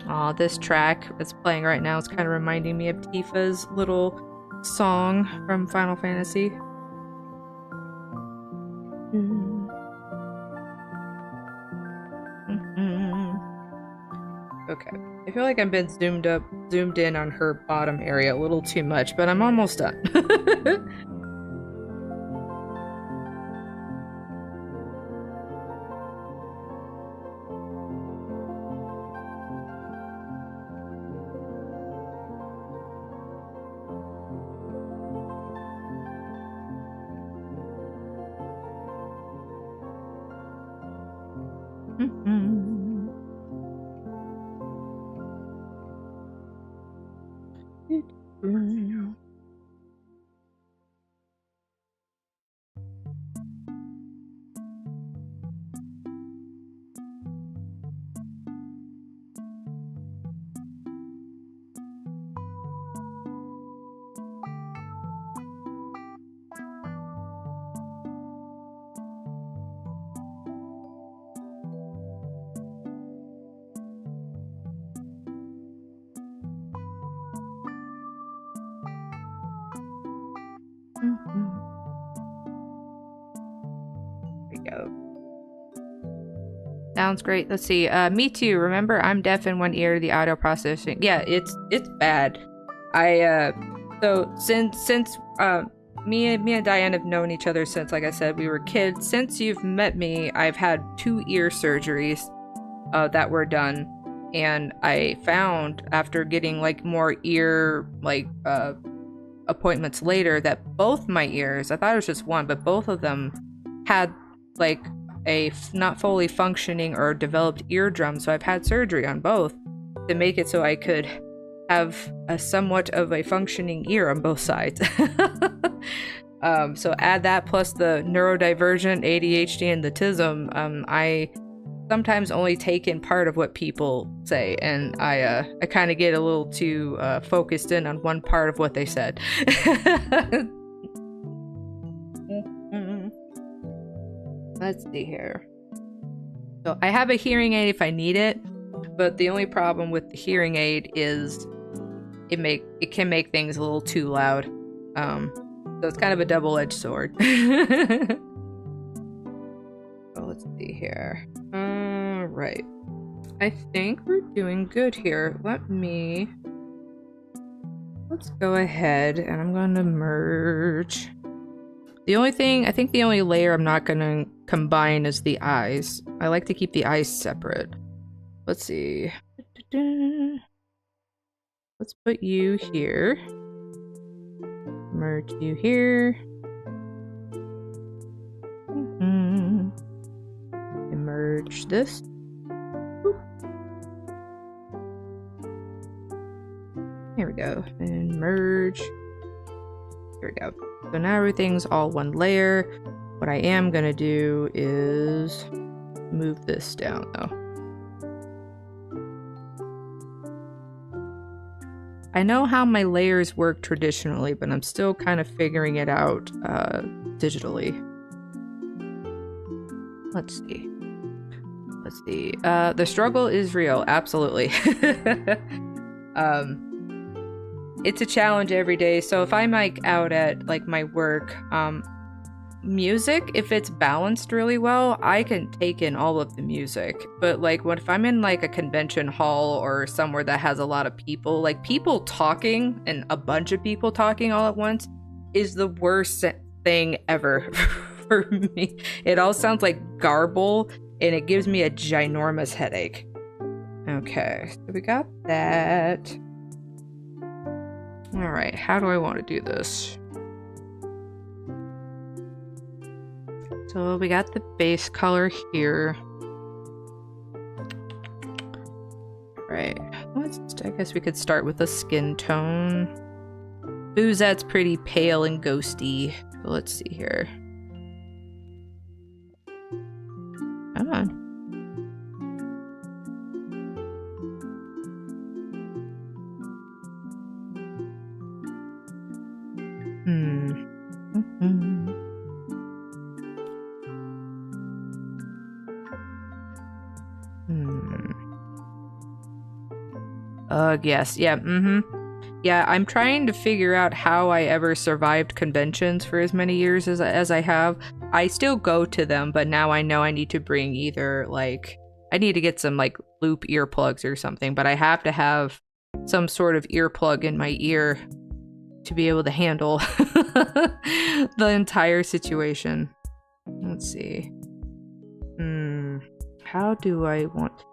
Aw, this track that's playing right now is kind of reminding me of Tifa's little song from Final Fantasy. Okay, I feel like I've been zoomed in on her bottom area a little too much, but I'm almost done. Sounds great. Let's see. Me too. Remember, I'm deaf in one ear. The audio processing. Yeah, it's bad. So since me and Diane have known each other since, like I said, we were kids. Since you've met me, I've had 2 ear surgeries that were done, and I found after getting like more ear appointments later that both my ears, I thought it was just one, but both of them had like a not fully functioning or developed eardrum, so I've had surgery on both to make it so I could have a somewhat of a functioning ear on both sides. So add that plus the neurodivergent, ADHD, and the TISM, I sometimes only take in part of what people say, and I kind of get a little too focused in on one part of what they said. Let's see here. So I have a hearing aid if I need it, but the only problem with the hearing aid is it can make things a little too loud. So it's kind of a double-edged sword. Oh, let's see here. Right. I think we're doing good here. Let's go ahead and I'm going to merge. I think the only layer I'm not going to combine is the eyes. I like to keep the eyes separate. Let's see. Let's put you here. Merge you here. And merge this. Here we go. And merge. Here we go. So now everything's all one layer. What I am gonna do is move this down though. I know how my layers work traditionally, but I'm still kind of figuring it out digitally. Let's see. The struggle is real, absolutely. It's a challenge every day. So if I'm like out at like my work, music, if it's balanced really well, I can take in all of the music. But like if I'm in like a convention hall or somewhere that has a lot of people, like people talking and a bunch of people talking all at once is the worst thing ever for me. It all sounds like garble and it gives me a ginormous headache. Okay, so we got that. All right, how do I want to do this? So we got the base color here. Right, I guess we could start with a skin tone. Boo-sette's pretty pale and ghosty. So let's see here. Come on. Yes, yeah, Yeah, I'm trying to figure out how I ever survived conventions for as many years as I have. I still go to them, but now I know I need to bring either, like, I need to get some, like, loop earplugs or something, but I have to have some sort of earplug in my ear to be able to handle the entire situation. Let's see. How do I want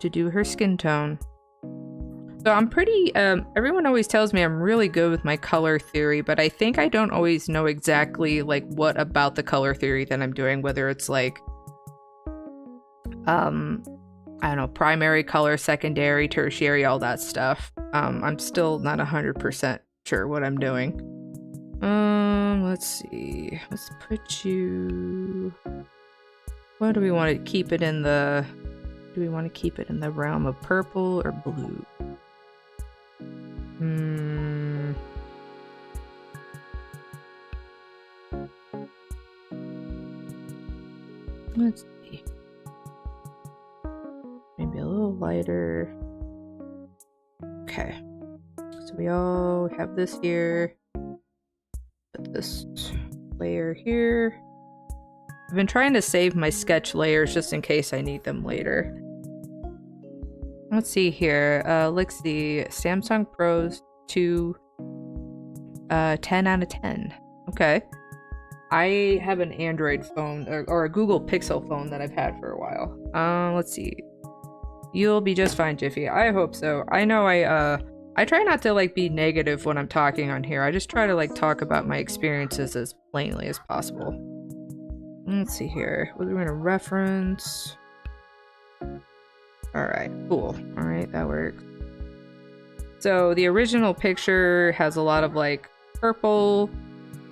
to do her skin tone? So I'm pretty, everyone always tells me I'm really good with my color theory, but I think I don't always know exactly, like, what about the color theory that I'm doing, whether it's, like, I don't know, primary color, secondary, tertiary, all that stuff. I'm still not 100% sure what I'm doing. Let's see. Let's put you... What do we want to keep it in the... Do we want to keep it in the realm of purple or blue? Let's see. Maybe a little lighter. Okay. So we all have this here. Put this layer here. I've been trying to save my sketch layers just in case I need them later. Let's see here. Let's see. Samsung Pros 2, 10 out of 10. Okay. I have an Android phone or a Google Pixel phone that I've had for a while. Let's see. You'll be just fine, Jiffy. I hope so. I know I try not to like be negative when I'm talking on here. I just try to like talk about my experiences as plainly as possible. Let's see here. What are we gonna reference? Alright, cool. Alright, that works. So the original picture has a lot of like purples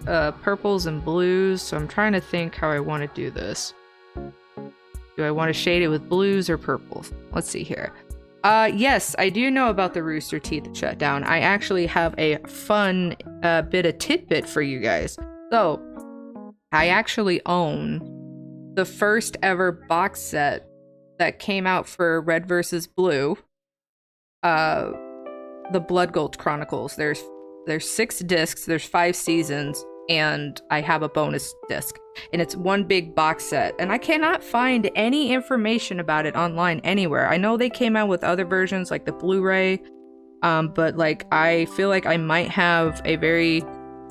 and blues, so I'm trying to think how I want to do this. Do I want to shade it with blues or purples? Let's see here. Yes, I do know about the Rooster Teeth shutdown. I actually have a fun bit of tidbit for you guys. So, I actually own the first ever box set that came out for Red versus Blue, uh, the Blood Gold Chronicles. There's 6 discs, there's 5 seasons, and I have a bonus disc. And it's one big box set. And I cannot find any information about it online anywhere. I know they came out with other versions like the Blu-ray, but like I feel like I might have a very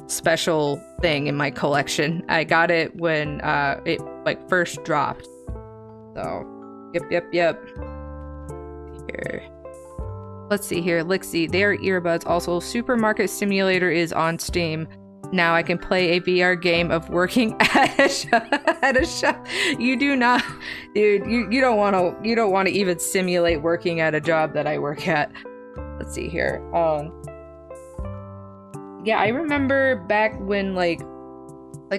special thing in my collection. I got it when it like first dropped. So, yep. Here. Let's see here. Lixie, their earbuds. Also, Supermarket Simulator is on Steam. Now I can play a VR game of working at a shop. You do not, dude. You don't want to even simulate working at a job that I work at. Let's see here. Yeah, I remember back when like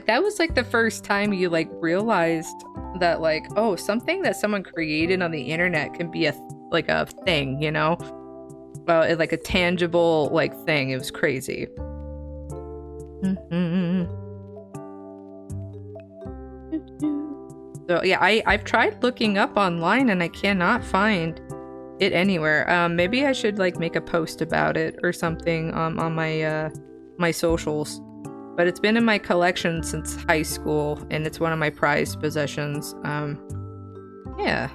that was like the first time you like realized that like, oh, something that someone created on the internet can be a thing, you know? Well, like a tangible like thing. It was crazy. So yeah, I've tried looking up online and I cannot find it anywhere. Maybe I should like make a post about it or something on my my socials. But it's been in my collection since high school and it's one of my prized possessions. Yeah.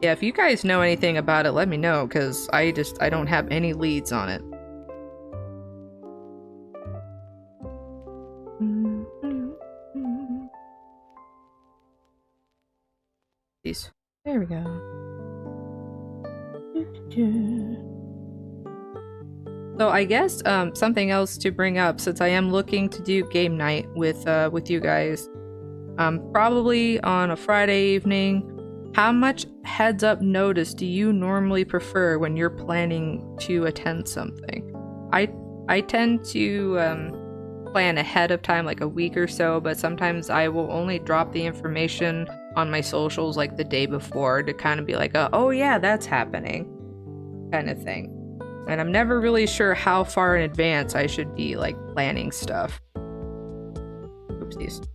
Yeah, if you guys know anything about it, let me know, because I don't have any leads on it. There we go. So I guess something else to bring up, since I am looking to do game night with you guys, probably on a Friday evening. How much heads up notice do you normally prefer when you're planning to attend something? I tend to plan ahead of time, like a week or so, but sometimes I will only drop the information on my socials like the day before to kind of be like, oh yeah, that's happening, kind of thing. And I'm never really sure how far in advance I should be like planning stuff. Oopsies.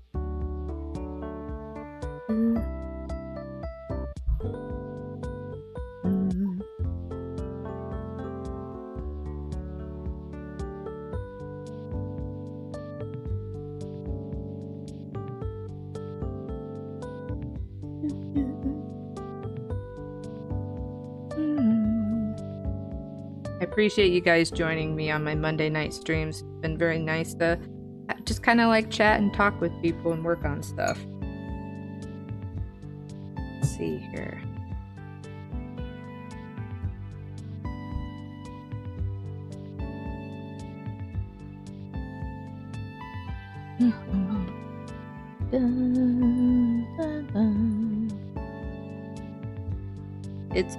I appreciate you guys joining me on my Monday night streams. It's been very nice to just kind of like chat and talk with people and work on stuff. Let's see here.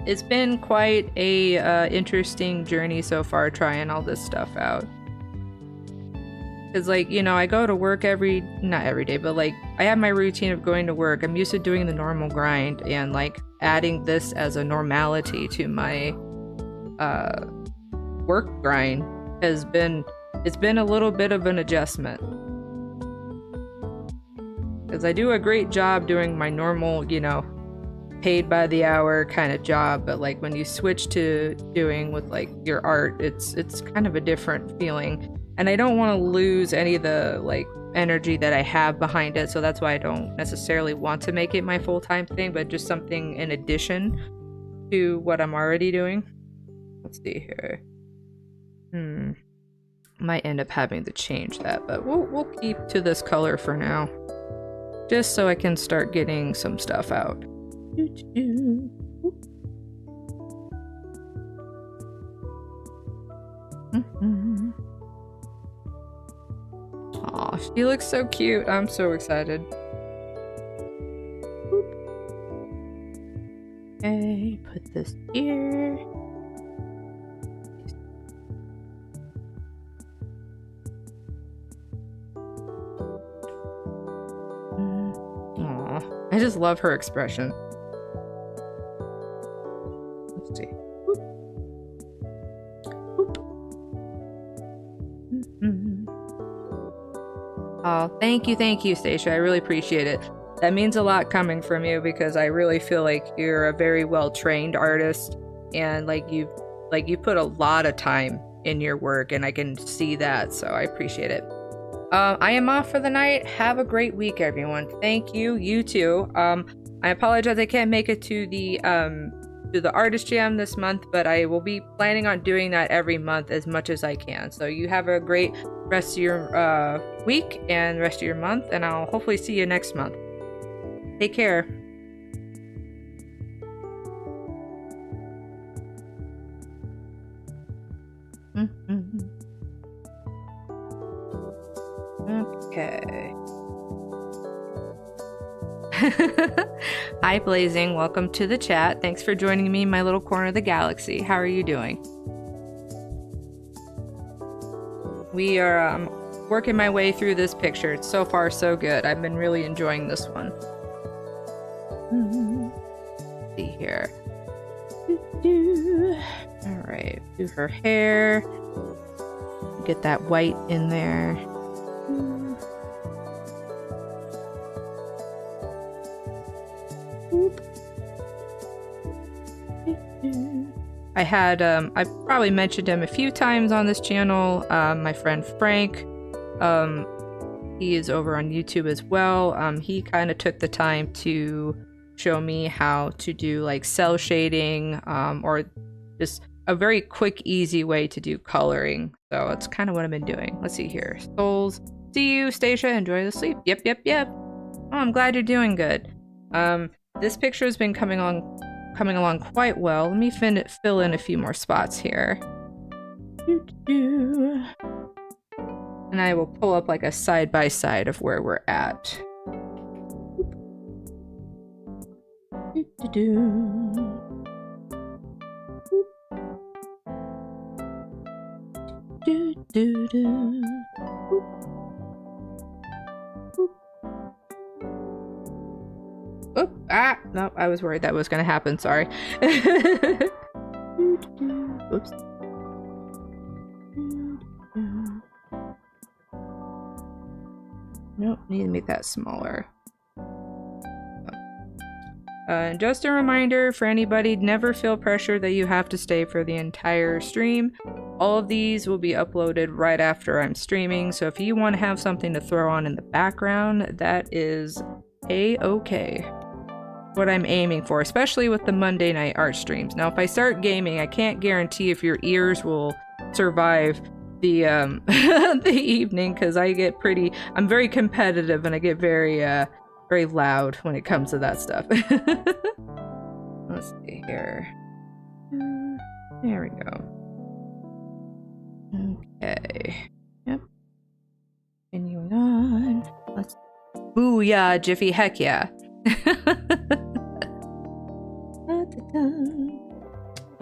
It's been quite a interesting journey so far, trying all this stuff out. Cause like, you know, I go to work not every day, but like I have my routine of going to work. I'm used to doing the normal grind, and like adding this as a normality to my work grind it's been a little bit of an adjustment. Cause I do a great job doing my normal, you know, paid by the hour kind of job, but like when you switch to doing with like your art, it's kind of a different feeling, and I don't want to lose any of the like energy that I have behind it, so that's why I don't necessarily want to make it my full-time thing, but just something in addition to what I'm already doing. Let's see here. Might end up having to change that, but we'll keep to this color for now, just so I can start getting some stuff out. Aw, she looks so cute. I'm so excited. Okay, put this here. Aw, I just love her expression. Let's see. Oh, thank you, Stacia. I really appreciate it. That means a lot coming from you because I really feel like you're a very well-trained artist and you put a lot of time in your work and I can see that, so I appreciate it. I am off for the night. Have a great week, everyone. Thank you. You too. I apologize I can't make it to the artist jam this month, but I will be planning on doing that every month as much as I can. So you have a great rest of your week and rest of your month, and I'll hopefully see you next month. Take care. Okay. Hi, Blazing. Welcome to the chat. Thanks for joining me in my little corner of the galaxy. How are you doing? We are working my way through this picture. It's so far so good. I've been really enjoying this one. Let's see here. All right, do her hair. Get that white in there. I had, I probably mentioned him a few times on this channel, my friend Frank. He is over on YouTube as well. He kind of took the time to show me how to do like cell shading, or just a very quick, easy way to do coloring. So it's kind of what I've been doing. Let's see here. Souls. See you, Stacia. Enjoy the sleep. Yep. Oh, I'm glad you're doing good. This picture has been coming along quite well. Let me fill in a few more spots here. And I will pull up like a side-by-side of where we're at. Oop, no, I was worried that was gonna happen, sorry. Oops. Nope, need to make that smaller. Just a reminder for anybody, never feel pressure that you have to stay for the entire stream. All of these will be uploaded right after I'm streaming, so if you want to have something to throw on in the background, that is a-okay. What I'm aiming for, especially with the Monday night art streams. Now, if I start gaming, I can't guarantee if your ears will survive the the evening, because I'm very competitive and I get very loud when it comes to that stuff. Let's see here. There we go. Okay. Yep. Continuing on. Let's. Booyah, Jiffy. Heck yeah.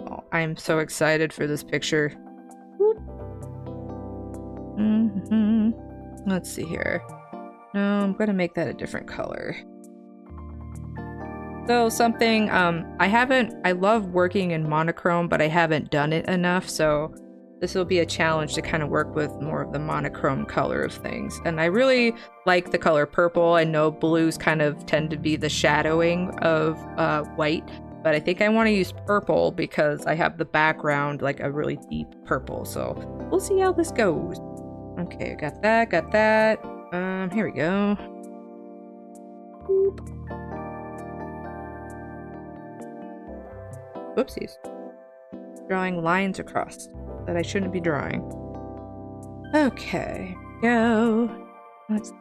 Oh, I'm so excited for this picture. Let's see here. No, I'm gonna make that a different color. So something, I love working in monochrome, but I haven't done it enough, so this will be a challenge to kind of work with more of the monochrome color of things. And I really like the color purple. I know blues kind of tend to be the shadowing of white, but I think I want to use purple because I have the background like a really deep purple. So we'll see how this goes. Okay, got that. Here we go. Boop. Whoopsies. Drawing lines across that I shouldn't be drawing. Okay, go. Let's see.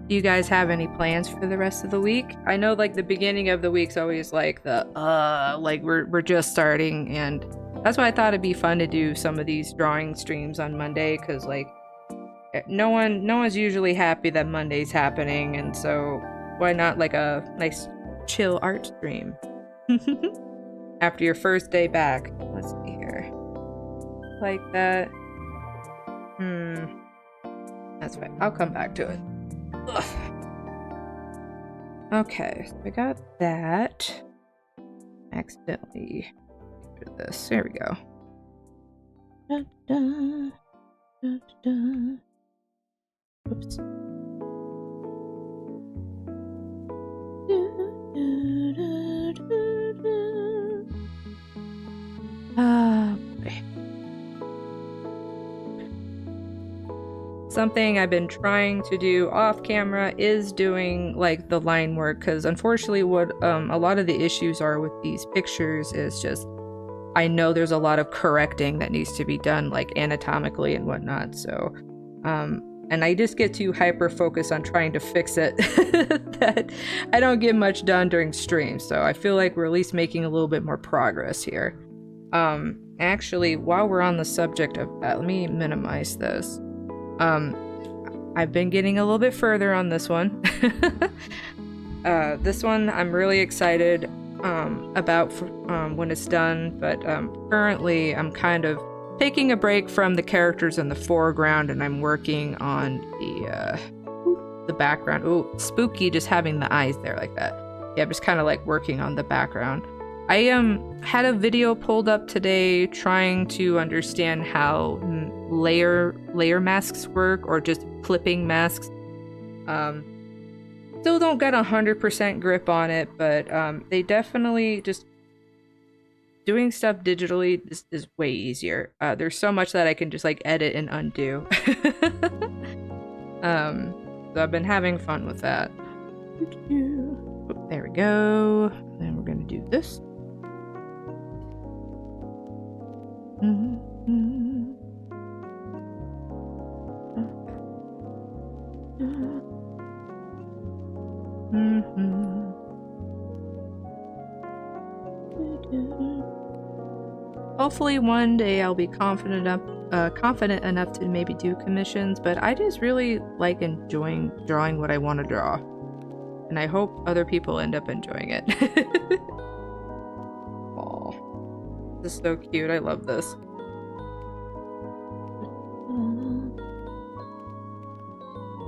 Do you guys have any plans for the rest of the week? I know like the beginning of the week's always like like we're just starting, and that's why I thought it'd be fun to do some of these drawing streams on Monday, because like no one's usually happy that Monday's happening, and so why not like a nice chill art stream after your first day back. Let's see here. Like that. That's fine. I'll come back to it. Ugh. Okay, so I got that. Accidentally do this. There we go. Da, da, da, da. Oops. something I've been trying to do off camera is doing like the line work, because unfortunately what a lot of the issues are with these pictures is just I know there's a lot of correcting that needs to be done, like anatomically and whatnot. So and I just get too hyper focused on trying to fix it that I don't get much done during streams. So I feel like we're at least making a little bit more progress here. Actually, while we're on the subject of that, let me minimize this. I've been getting a little bit further on this one. This one I'm really excited about when it's done, but currently I'm kind of taking a break from the characters in the foreground, and I'm working on the background. Ooh, spooky just having the eyes there like that. Yeah, I'm just kind of like working on the background. I had a video pulled up today trying to understand how layer masks work, or just clipping masks. Still don't get 100% grip on it, but they definitely just doing stuff digitally is way easier. There's so much that I can just like edit and undo. So I've been having fun with that. Oh, there we go. Then we're gonna do this. Hopefully one day I'll be confident enough to maybe do commissions, but I just really like enjoying drawing what I want to draw. And I hope other people end up enjoying it. Aw. This is so cute. I love this.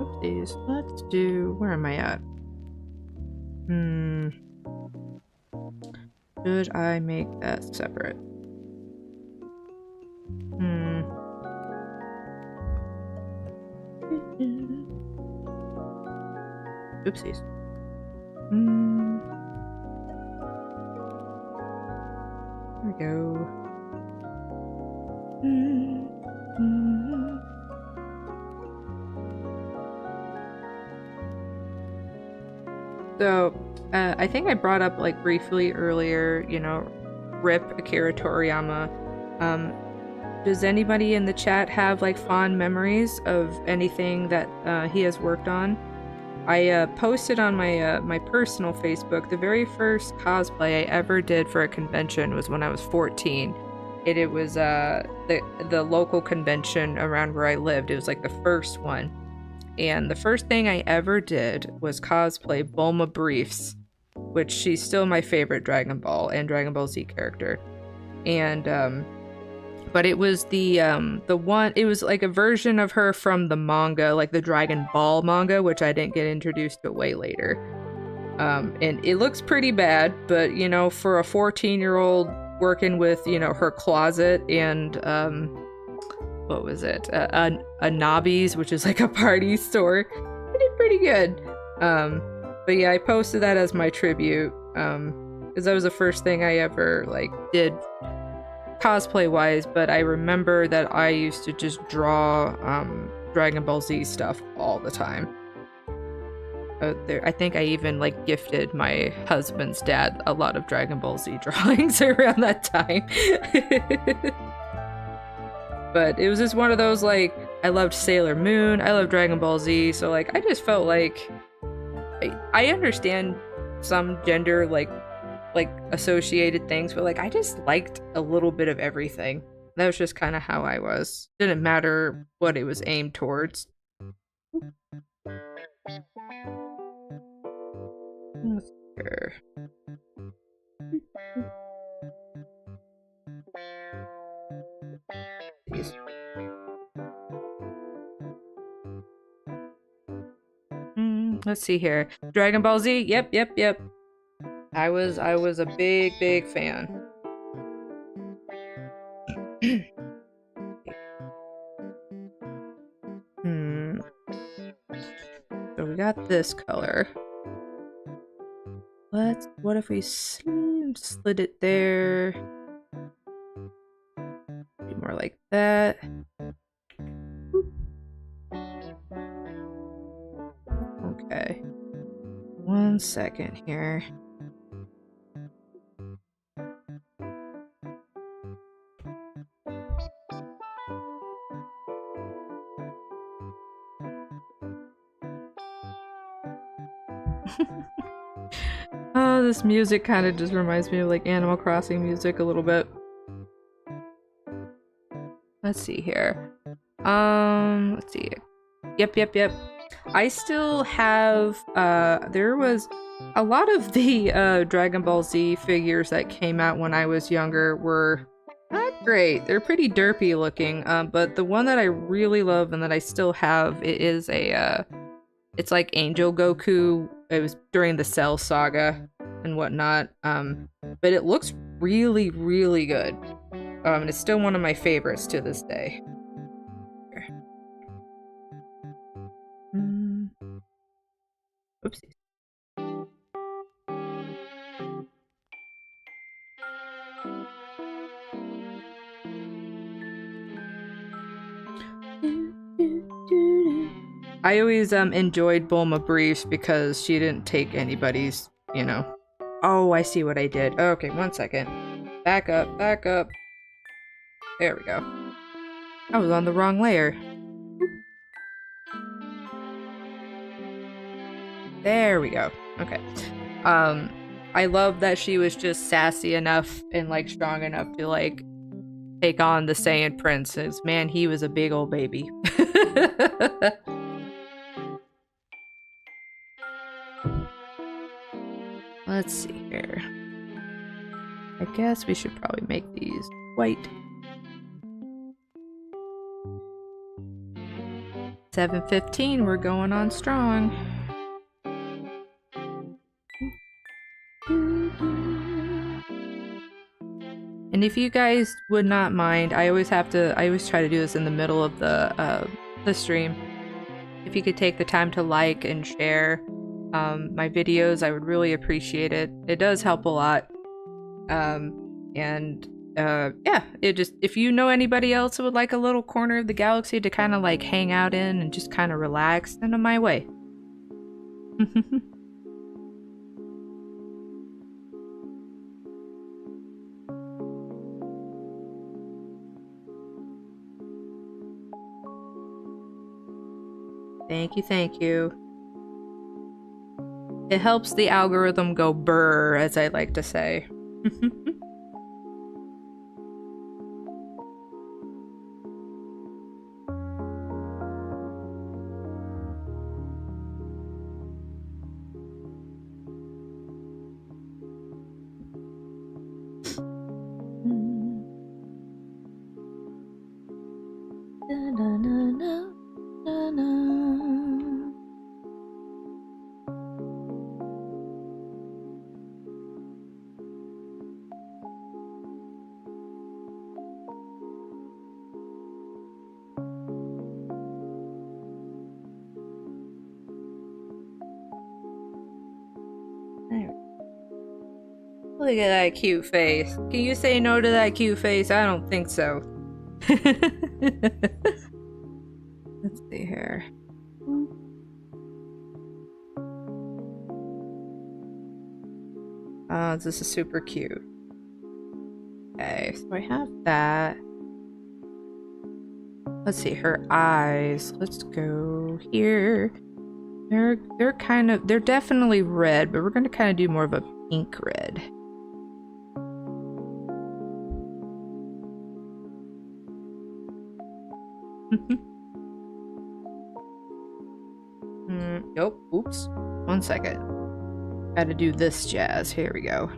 Oopsies. Let's do... Where am I at? Should I make that separate? Oopsies. There we go. So, I think I brought up like briefly earlier, you know, RIP Akira Toriyama. Does anybody in the chat have like fond memories of anything that he has worked on? I posted on my personal Facebook the very first cosplay I ever did for a convention was when I was 14. It was the local convention around where I lived. It was like the first one. And the first thing I ever did was cosplay Bulma Briefs, which she's still my favorite Dragon Ball and Dragon Ball Z character. And but it was the one, it was like a version of her from the manga, like the Dragon Ball manga, which I didn't get introduced to way later. And it looks pretty bad, but you know, for a 14-year-old working with, you know, her closet and what was it? A Nobby's, which is like a party store. I did pretty good. But yeah, I posted that as my tribute. Because that was the first thing I ever like did cosplay wise, but I remember that I used to just draw Dragon Ball Z stuff all the time. I think I even like gifted my husband's dad a lot of Dragon Ball Z drawings around that time. But it was just one of those, like, I loved Sailor Moon, I loved Dragon Ball Z, so like I just felt like I understand some gender like associated things, but like I just liked a little bit of everything. That was just kind of how I was. Didn't matter what it was aimed towards. Here. Let's see here. Dragon Ball Z. Yep. I was a big fan. So we got this color. What if we slid it there? Be more like that. second here. Oh, this music kind of just reminds me of like Animal Crossing music a little bit. Let's see here. Let's see. Yep. I still have, there was a lot of the Dragon Ball Z figures that came out when I was younger were not great. They're pretty derpy looking, but the one that I really love and that I still have, it is a, it's like Angel Goku. It was during the Cell Saga and whatnot, but it looks really, really good. And it's still one of my favorites to this day. Oopsies. I always enjoyed Bulma briefs because she didn't take anybody's, you know. Oh, I see what I did. Okay, 1 second. Back up. There we go. I was on the wrong layer. There we go. Okay. I love that she was just sassy enough and like strong enough to like take on the Saiyan princes. Man, he was a big old baby. Let's see here. I guess we should probably make these white. 7:15, we're going on strong. And if you guys would not mind, I always try to do this in the middle of the stream. If you could take the time to like and share my videos, I would really appreciate it. It does help a lot. Yeah, if you know anybody else who would like a little corner of the galaxy to kind of like hang out in and just kind of relax, send them my way. Thank you. It helps the algorithm go brr, as I like to say. Look at that cute face. Can you say no to that cute face? I don't think so. Let's see here. Oh, this is super cute. Okay, so I have that. Let's see, her eyes. Let's go here. They're definitely red, but we're gonna kind of do more of a pink red. Nope. Oops. 1 second. Gotta do this jazz. Here we go.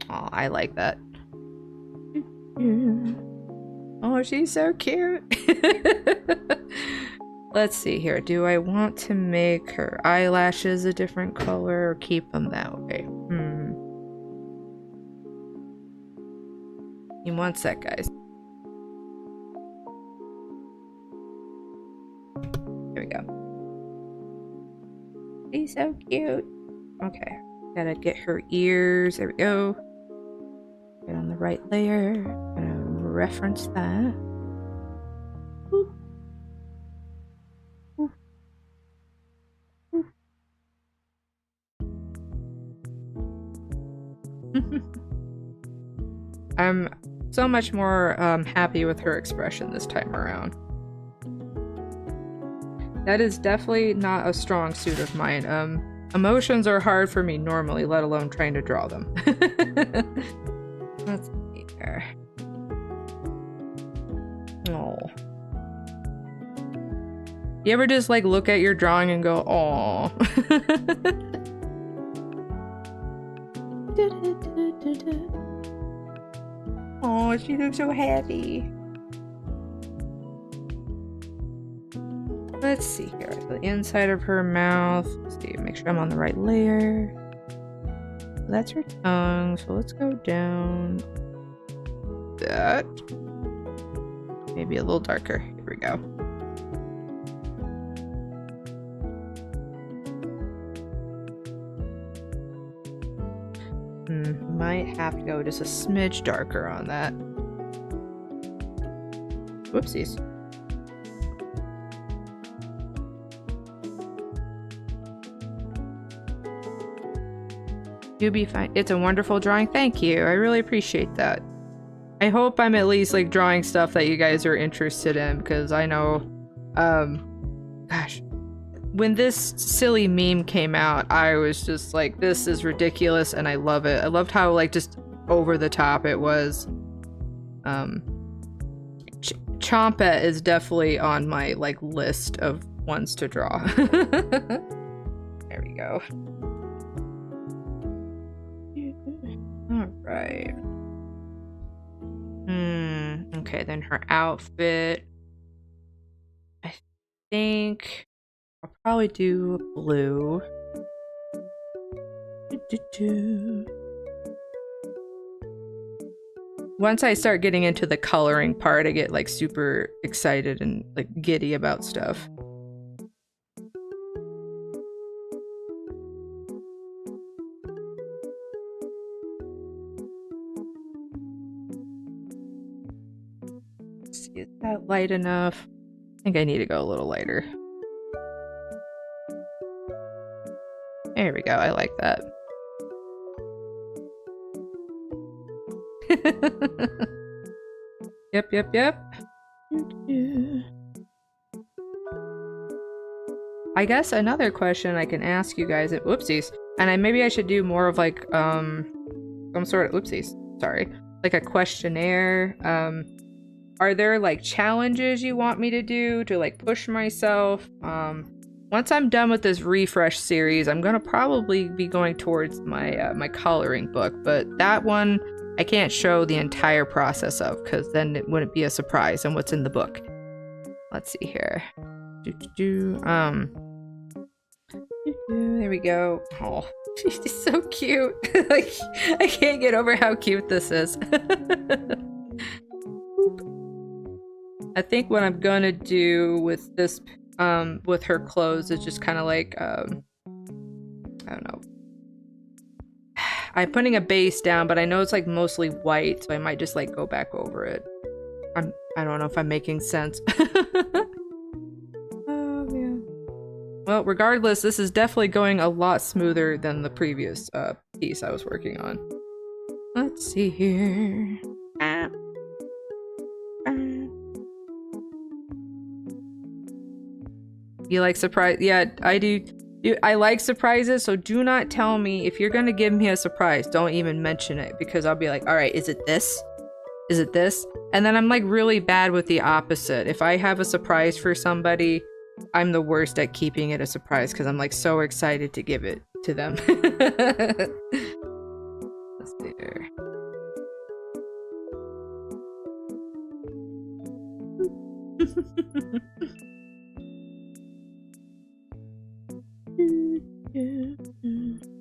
Oh, I like that. Oh, she's so cute. Let's see here. Do I want to make her eyelashes a different color or keep them that way? In 1 sec, guys. Here we go. She's so cute. Okay. Gotta get her ears. There we go. Get on the right layer. Gonna reference that. Boop. Boop. I'm so much more happy with her expression this time around. That is definitely not a strong suit of mine. Emotions are hard for me normally, let alone trying to draw them. Let's see here. Oh. You ever just like look at your drawing and go, "Aw." Oh, she looks so happy. Let's see here. The inside of her mouth. Let's see, make sure I'm on the right layer. That's her tongue, so let's go down that. Maybe a little darker. Here we go. Might have to go just a smidge darker on that. Whoopsies. You'll be fine. It's a wonderful drawing. Thank you. I really appreciate that. I hope I'm at least like drawing stuff that you guys are interested in, because I know, gosh, when this silly meme came out, I was just like, this is ridiculous, and I love it. I loved how like just over the top it was. Chompette is definitely on my like list of ones to draw. There we go. All right. Okay, then her outfit. I think I'll probably do blue. Once I start getting into the coloring part, I get like super excited and like giddy about stuff. Is that light enough? I think I need to go a little lighter. There we go, I like that. Yep. I guess another question I can ask you guys, whoopsies, and maybe I should do more of like, some sort of, oopsies, sorry, like a questionnaire. Are there like challenges you want me to do to like push myself? Once I'm done with this refresh series, I'm gonna probably be going towards my my coloring book, but that one I can't show the entire process of, because then it wouldn't be a surprise on what's in the book. Let's see here. There we go. Oh, she's so cute. Like, I can't get over how cute this is. I think what I'm gonna do with this, with her clothes is just kind of like, I don't know. I'm putting a base down, but I know it's like mostly white, so I might just like go back over it. I don't know if I'm making sense. Oh man. Well, regardless, this is definitely going a lot smoother than the previous piece I was working on. Let's see here. You like surprise? Yeah, I do. I like surprises, so do not tell me if you're gonna give me a surprise. Don't even mention it, because I'll be like, all right, is it this? Is it this? And then I'm like really bad with the opposite. If I have a surprise for somebody, I'm the worst at keeping it a surprise because I'm like so excited to give it to them. Let's see here.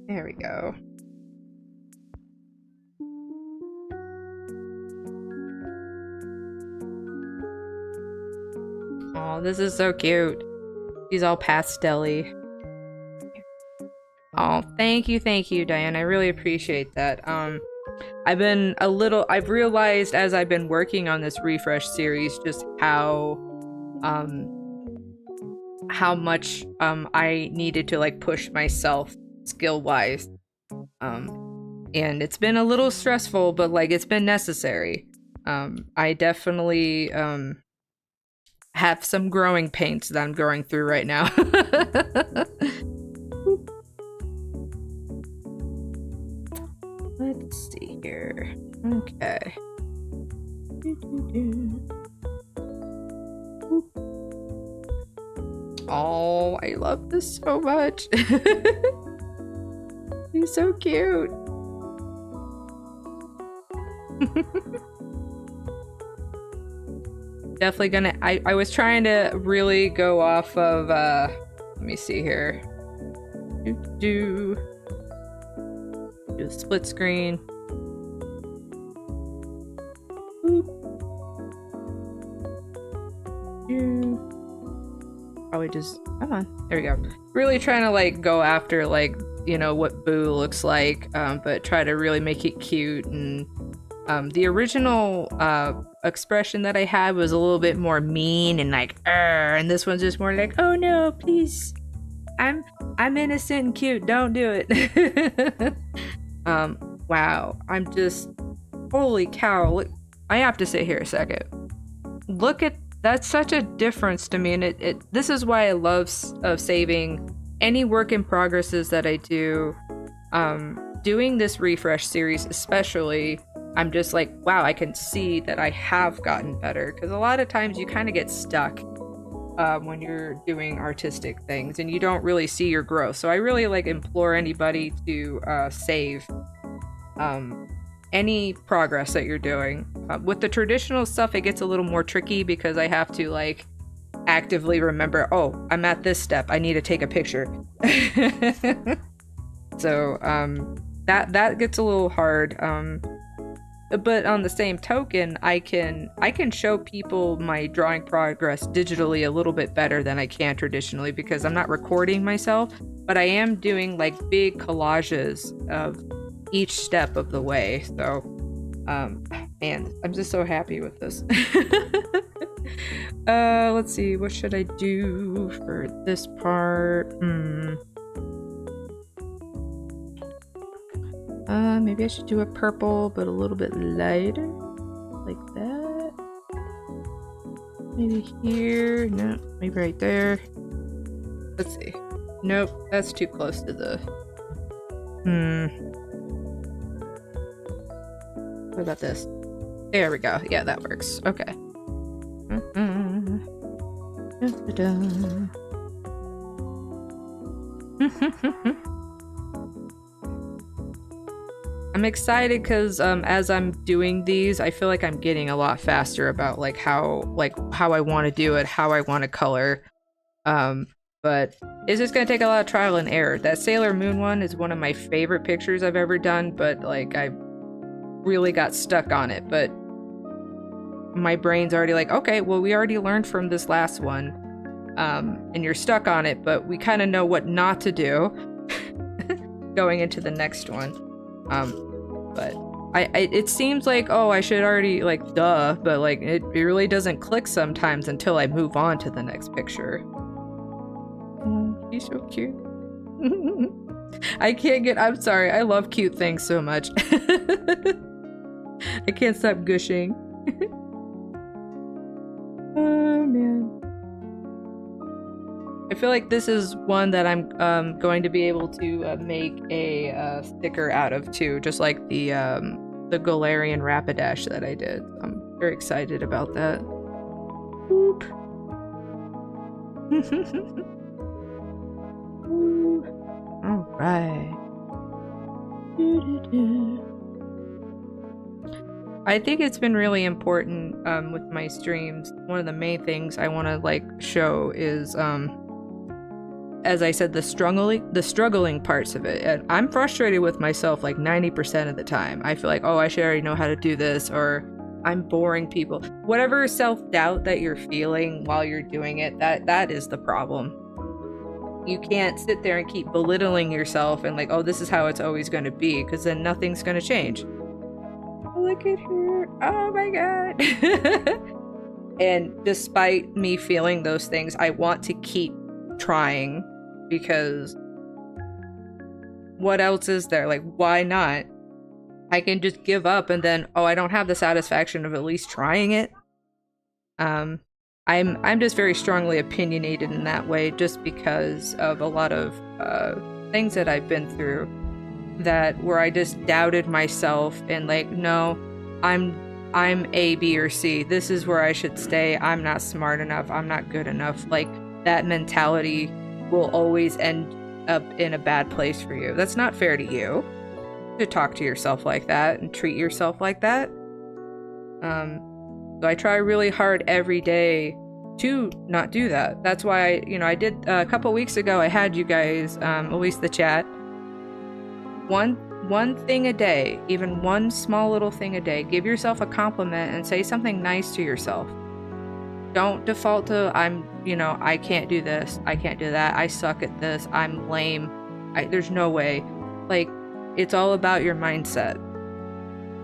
There we go. Oh, this is so cute. She's all pastel-y. Oh, thank you, Diane. I really appreciate that. I've realized as I've been working on this refresh series just how much I needed to like push myself skill-wise. and it's been a little stressful, but like it's been necessary. I definitely have some growing pains that I'm going through right now. Let's see here. Okay. Oh, I love this so much. He's so cute. Definitely gonna, I was trying to really go off of, let me see here. Do a split screen. Probably just, come on, there we go. Really trying to like go after like, you know, what Boo looks like, but try to really make it cute. And the original expression that I had was a little bit more mean and like, and this one's just more like, oh no, please, I'm innocent and cute, don't do it. Wow, I'm just, holy cow, look, I have to sit here a second. Look at, that's such a difference to me, and this is why I love saving any work in progresses that I do. Doing this refresh series especially, I'm just like, wow, I can see that I have gotten better, because a lot of times you kind of get stuck when you're doing artistic things and you don't really see your growth. So I really like implore anybody to save any progress that you're doing. With the traditional stuff, it gets a little more tricky because I have to like actively remember, oh, I'm at this step, I need to take a picture. So that gets a little hard. But on the same token, I can show people my drawing progress digitally a little bit better than I can traditionally, because I'm not recording myself, but I am doing like big collages of each step of the way. So man, I'm just so happy with this. Let's see, what should I do for this part? Maybe I should do a purple, but a little bit lighter, like that. Maybe here, no, maybe right there. Let's see. Nope, that's too close to the, what about this? There we go. Yeah, that works. Okay. I'm excited because as I'm doing these, I feel like I'm getting a lot faster about like how I want to do it, how I want to color. But it's just gonna take a lot of trial and error. That Sailor Moon one is one of my favorite pictures I've ever done, but like I really got stuck on it. But my brain's already like, okay, well, we already learned from this last one, and you're stuck on it, but we kind of know what not to do going into the next one. But it seems like, oh, I should already, like, duh, but like it really doesn't click sometimes until I move on to the next picture. Oh, he's so cute. I'm sorry, I love cute things so much. I can't stop gushing. Oh man. I feel like this is one that I'm going to be able to make a sticker out of too, just like the Galarian Rapidash that I did. I'm very excited about that. Boop. All right. I think it's been really important with my streams. One of the main things I want to like show is as I said, the struggling parts of it. And I'm frustrated with myself like 90% of the time. I feel like, oh, I should already know how to do this, or I'm boring people. Whatever self-doubt that you're feeling while you're doing it, that is the problem. You can't sit there and keep belittling yourself and like, oh, this is how it's always going to be, because then nothing's going to change. Look at her. Oh my god. And despite me feeling those things, I want to keep trying, because what else is there? Like, why not? I can just give up and then, oh, I don't have the satisfaction of at least trying it. I'm just very strongly opinionated in that way, just because of a lot of things that I've been through, that where I just doubted myself and like, no, I'm A, B, or C. This is where I should stay. I'm not smart enough. I'm not good enough. Like, that mentality will always end up in a bad place for you. That's not fair to you to talk to yourself like that and treat yourself like that. So I try really hard every day to not do that. That's why I did a couple weeks ago, I had you guys, at least the chat, one thing a day, even one small little thing a day. Give yourself a compliment and say something nice to yourself. Don't default to, I can't do this, I can't do that, I suck at this, I'm lame, there's no way. Like, it's all about your mindset.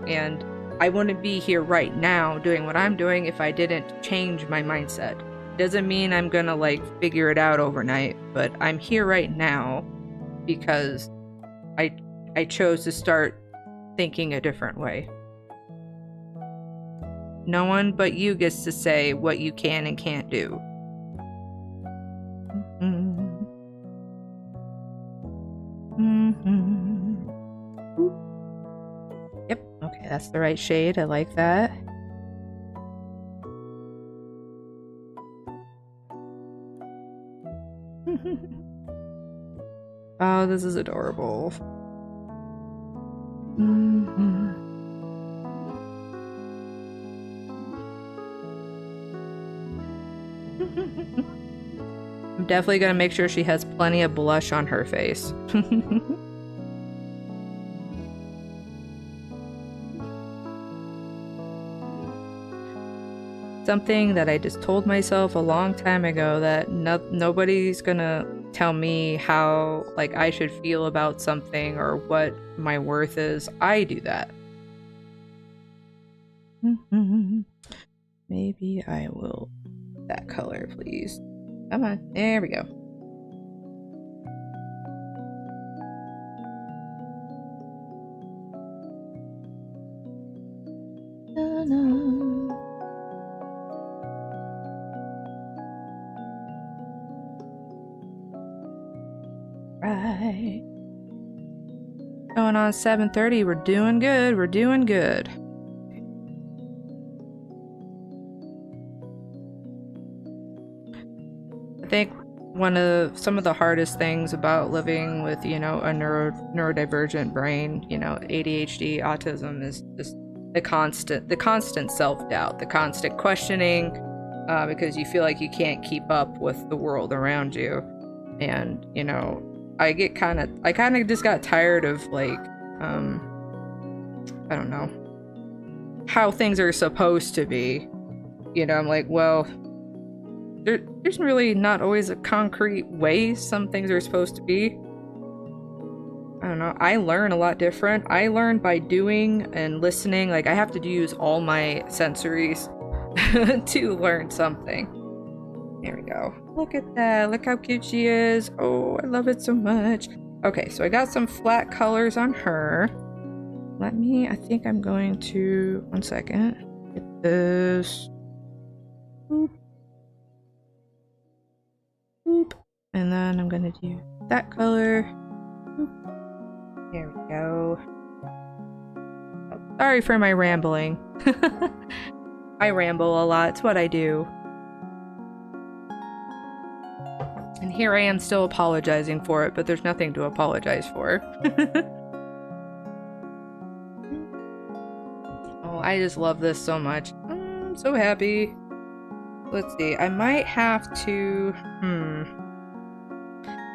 And I wouldn't be here right now doing what I'm doing if I didn't change my mindset. Doesn't mean I'm gonna like figure it out overnight, but I'm here right now because I chose to start thinking a different way. No one but you gets to say what you can and can't do. Yep, okay, that's the right shade. I like that. Oh, this is adorable. I'm definitely gonna make sure she has plenty of blush on her face. Something that I just told myself a long time ago, that nobody's gonna tell me how like I should feel about something or what my worth is. I do that. Maybe I will that color, please. Come on, there we go. Right. Going on 7:30. We're doing good. We're doing good. I think some of the hardest things about living with, a neurodivergent brain, ADHD, autism, is just the constant self-doubt, the constant questioning, because you feel like you can't keep up with the world around you. And, I kind of just got tired of like, I don't know, how things are supposed to be. I'm like, well, there's really not always a concrete way some things are supposed to be. I don't know. I learn a lot different. I learn by doing and listening. Like, I have to use all my sensories to learn something. There we go. Look at that. Look how cute she is. Oh, I love it so much. Okay, so I got some flat colors on her. I think I'm going to, one second, get this. Boop. Boop. And then I'm gonna do that color. Boop. There we go. Oh, sorry for my rambling. I ramble a lot. It's what I do. And here I am still apologizing for it, but there's nothing to apologize for. Oh, I just love this so much. I'm so happy. Let's see, I might have to, I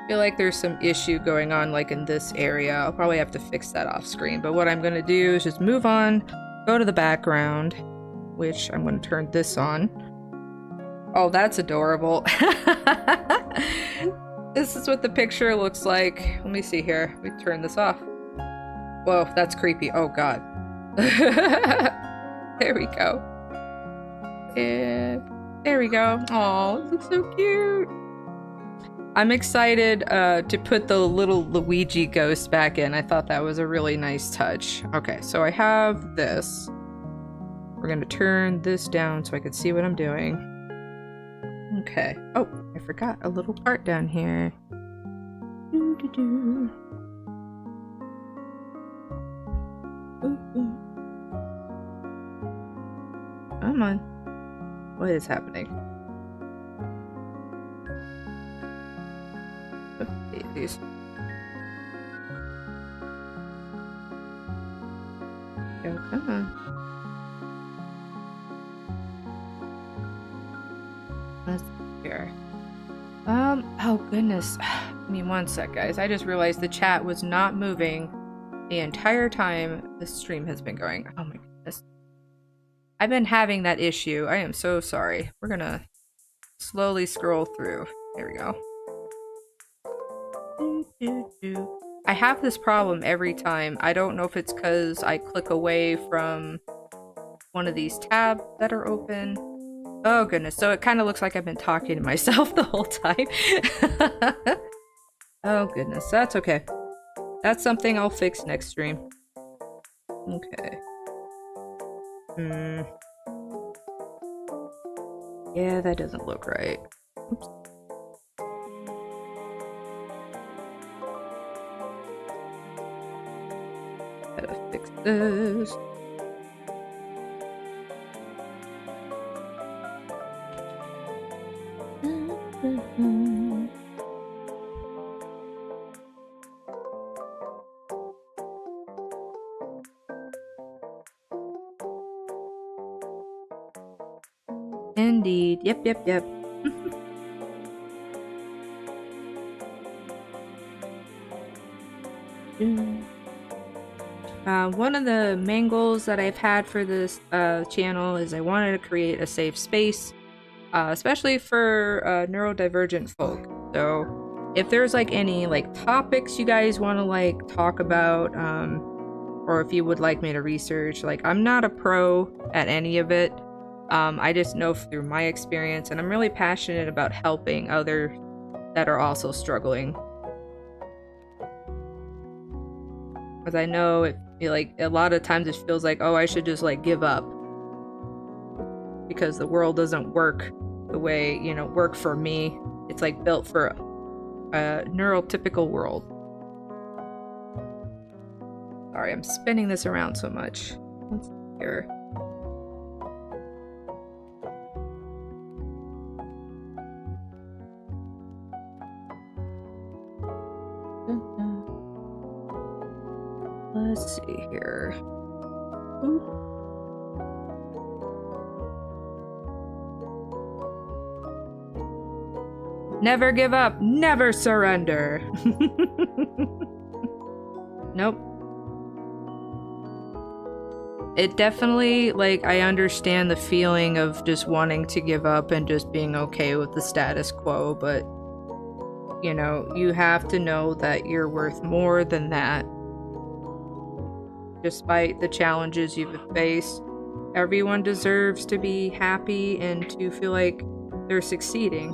feel like there's some issue going on like in this area. I'll probably have to fix that off screen, but what I'm gonna do is just move on, go to the background, which I'm gonna turn this on. Oh, that's adorable. This is what the picture looks like. Let me see here. Let me turn this off. Whoa, that's creepy. Oh god. There we go. And there we go. Oh, this looks so cute. I'm excited to put the little Luigi ghost back in. I thought that was a really nice touch. Okay, so I have this. We're gonna turn this down so I can see what I'm doing. Okay. Oh, I forgot a little part down here. Doo-doo-doo. Ooh. Come on. What is happening? These. Go, come on. Let's see here. Oh goodness. Give me one sec, guys. I just realized the chat was not moving the entire time the stream has been going. Oh my goodness. I've been having that issue. I am so sorry. We're gonna slowly scroll through. There we go. I have this problem every time. I don't know if it's because I click away from one of these tabs that are open. Oh goodness, so it kind of looks like I've been talking to myself the whole time. Oh goodness, that's okay. That's something I'll fix next stream. Okay. Yeah, that doesn't look right. Oops. Gotta fix this. Indeed. Yep. One of the main goals that I've had for this channel is I wanted to create a safe space, especially for neurodivergent folk. So if there's like any like topics you guys want to like talk about, or if you would like me to research, like I'm not a pro at any of it. I just know through my experience, and I'm really passionate about helping others that are also struggling. Because I know it, like, a lot of times it feels like, oh, I should just like give up because the world doesn't work the way, you know, work for me. It's like built for a neurotypical world. Sorry, I'm spinning this around so much. Let's see here. Let's see here. Ooh. Never give up, never surrender. Nope. It definitely, like, I understand the feeling of just wanting to give up and just being okay with the status quo, but, you know, you have to know that you're worth more than that. Despite the challenges you've faced, everyone deserves to be happy and to feel like they're succeeding.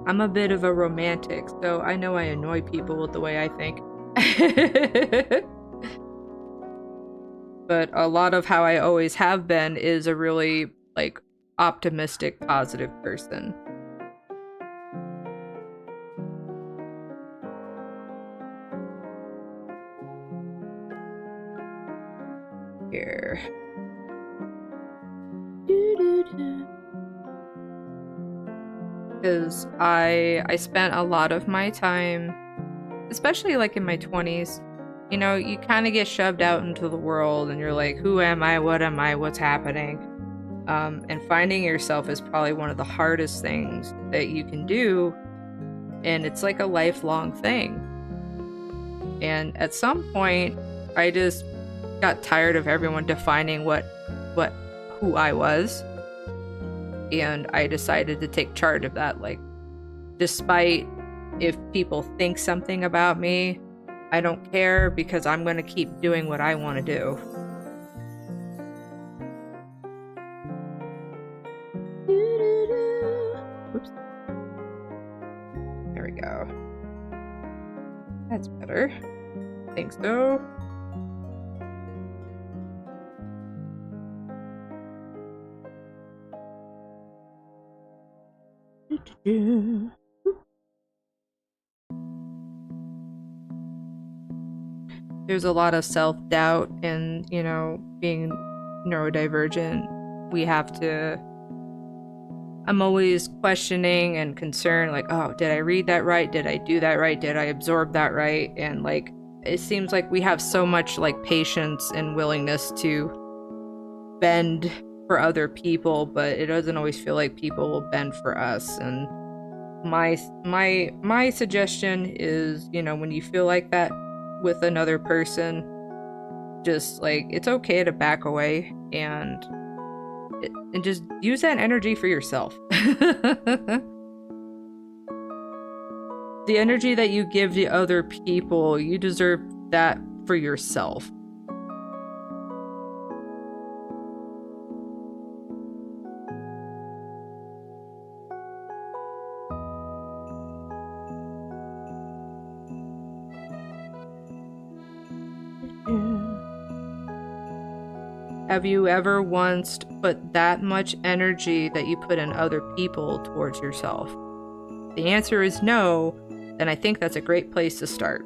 I'm a bit of a romantic, so I know I annoy people with the way I think. But a lot of how I always have been is a really, like, optimistic, positive person. Here. Because I spent a lot of my time, especially like in my 20s, you know, you kind of get shoved out into the world and you're like, who am I? What am I? What's happening? And finding yourself is probably one of the hardest things that you can do. And it's like a lifelong thing. And at some point, I just got tired of everyone defining who I was. And I decided to take charge of that. Like, despite if people think something about me, I don't care because I'm going to keep doing what I want to do. better. I think so. There's a lot of self-doubt and, you know, being neurodivergent. We have to... I'm always questioning and concerned, like, oh, did I read that right? Did I do that right? Did I absorb that right? And, like, it seems like we have so much, like, patience and willingness to bend for other people, but it doesn't always feel like people will bend for us. And my suggestion is, you know, when you feel like that with another person, just, like, it's okay to back away and just use that energy for yourself. The energy that you give to other people, you deserve that for yourself. Have you ever once put that much energy that you put in other people towards yourself? If the answer is no, then I think that's a great place to start.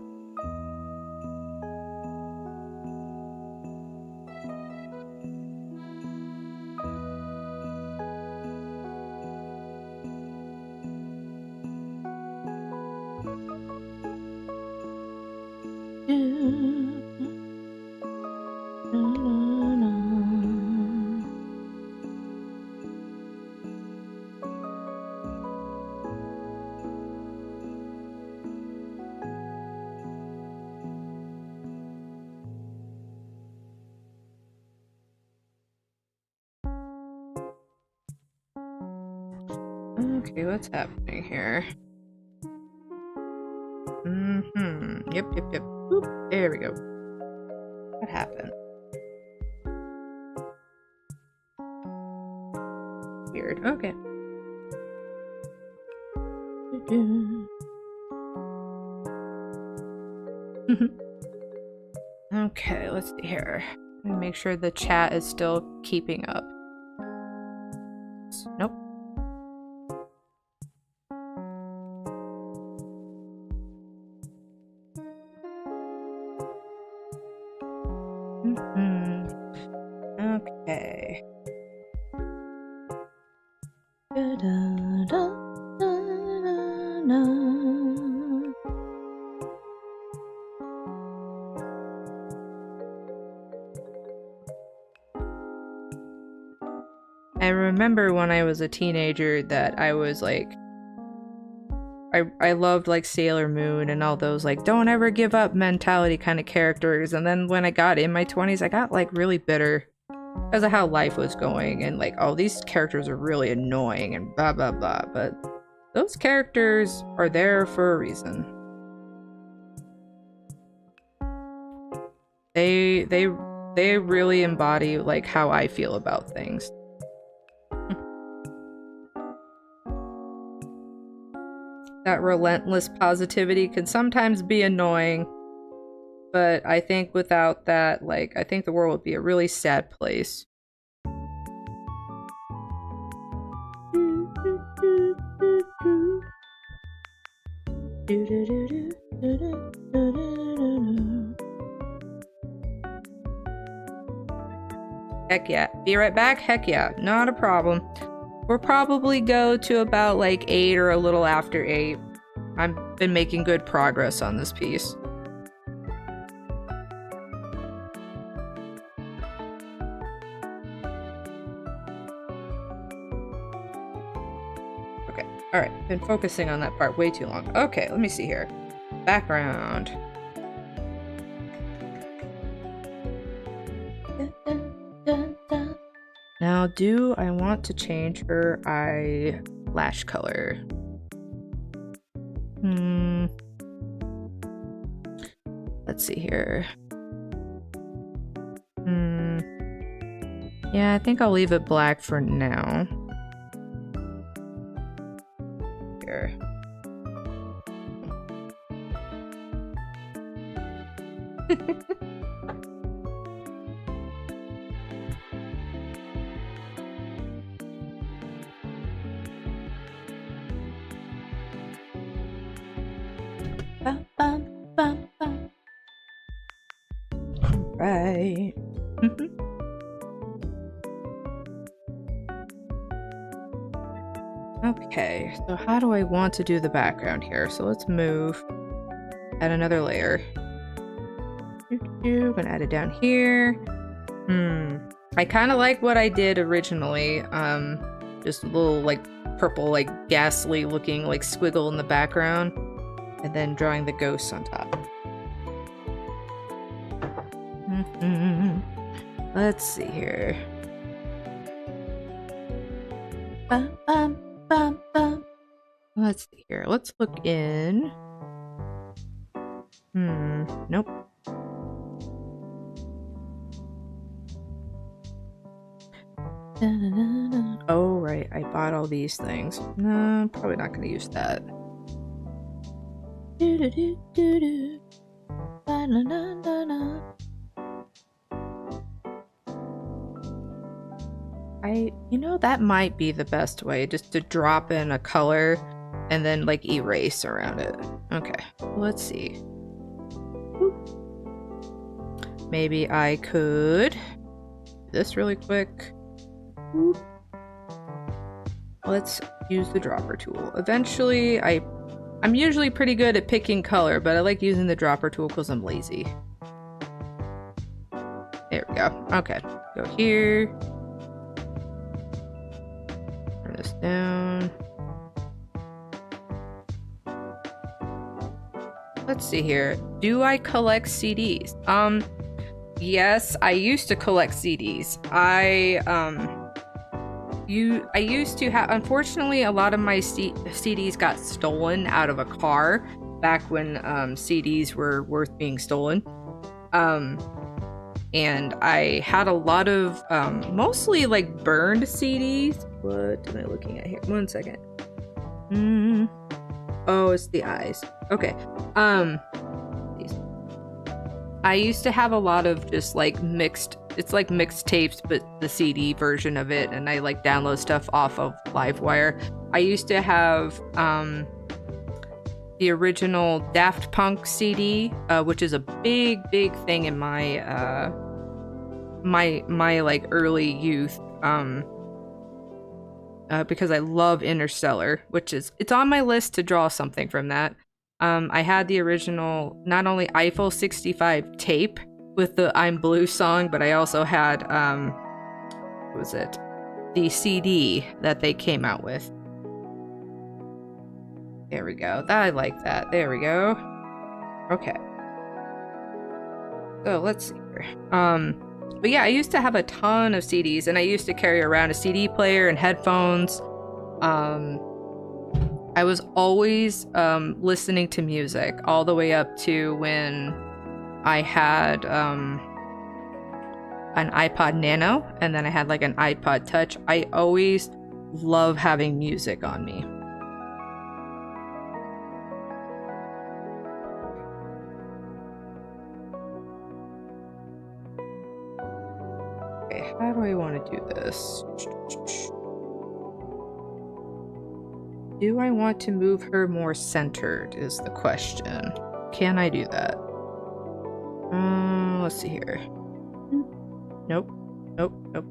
Okay, what's happening here? Yep. Boop. There we go. What happened? Weird. Okay. Okay, let's see here. Let me make sure the chat is still keeping up. Nope. Okay. I remember when I was a teenager that I was like, I loved like Sailor Moon and all those like don't ever give up mentality kind of characters, and then when I got in my 20s I got like really bitter because of how life was going and like, oh, these characters are really annoying and blah blah blah, but those characters are there for a reason. They really embody like how I feel about things. That relentless positivity can sometimes be annoying, but I think without that, like, I think the world would be a really sad place. Heck yeah. Be right back? Heck yeah. Not a problem. We'll probably go to about like 8 or a little after 8. I've been making good progress on this piece. Okay, alright. Been focusing on that part way too long. Okay, let me see here. Background. Now, do I want to change her eyelash color? Let's see here. Yeah, I think I'll leave it black for now. Here. Bum, bum, bum, bum. Right. Okay, so how do I want to do the background here? So let's move, add another layer. I'm gonna add it down here. I kind of like what I did originally. Just a little like purple, like ghastly looking like squiggle in the background, and then drawing the ghosts on top. Let's see here. Bum, bum, bum, bum. Let's see here. Let's look in. Nope. Oh, right. I bought all these things. No, I'm probably not going to use that. You know, that might be the best way, just to drop in a color and then like erase around it. Okay, let's see. Maybe I could do this really quick. Let's use the dropper tool. Eventually, I'm usually pretty good at picking color, but I like using the dropper tool because I'm lazy. There we go. Okay, go here. Turn this down. Let's see here. Do I collect CDs? Yes, I used to collect CDs. I used to have, unfortunately, a lot of my CDs got stolen out of a car back when CDs were worth being stolen. And I had a lot of mostly like burned CDs. What am I looking at here? One second. Oh, it's the eyes. Okay. I used to have a lot of just like mixed, it's like mixed tapes, but the CD version of it, and I like download stuff off of Livewire. I used to have the original Daft Punk CD, which is a big thing in my my like early youth, because I love Interstellar, which is, it's on my list to draw something from that. I had the original, not only Eiffel 65 tape with the I'm Blue song, but I also had, what was it? The CD that they came out with. There we go. I like that. There we go. Okay. So let's see here. But yeah, I used to have a ton of CDs, and I used to carry around a CD player and headphones. I was always listening to music all the way up to when I had an iPod Nano, and then I had like an iPod Touch. I always love having music on me. Okay, how do I want to do this? Do I want to move her more centered is the question. Can I do that? Let's see here. Nope. Nope. Nope.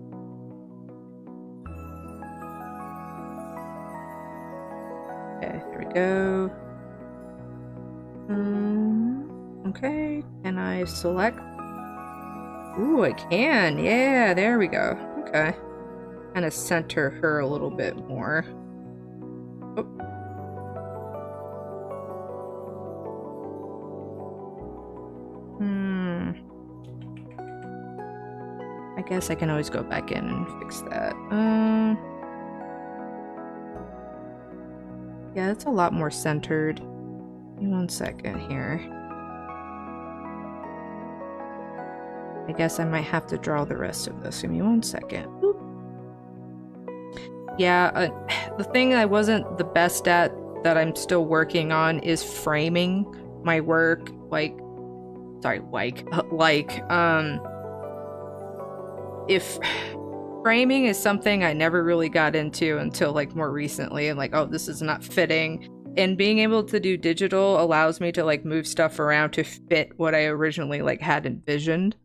Okay, there we go. Okay, can I select? Ooh, I can. Yeah, there we go. Okay. Kind of center her a little bit more. Oh. I guess I can always go back in and fix that. Yeah, it's a lot more centered. Give me 1 second here. I guess I might have to draw the rest of this. Give me 1 second. Boop. Yeah, the thing I wasn't the best at that I'm still working on is framing my work, like sorry, if framing is something I never really got into until like more recently, and like, oh, this is not fitting. And being able to do digital allows me to like move stuff around to fit what I originally like had envisioned.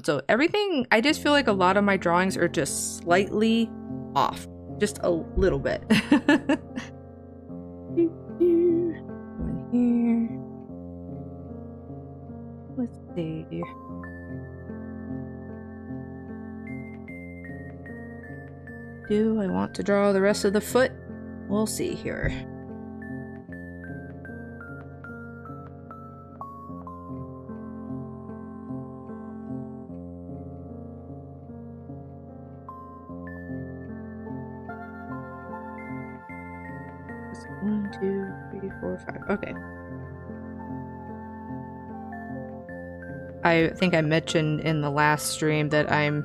So everything, I just feel like a lot of my drawings are just slightly off, just a little bit. In here. Let's see. Do I want to draw the rest of the foot? We'll see here. One, two, three, four, five. Okay. I think I mentioned in the last stream that I'm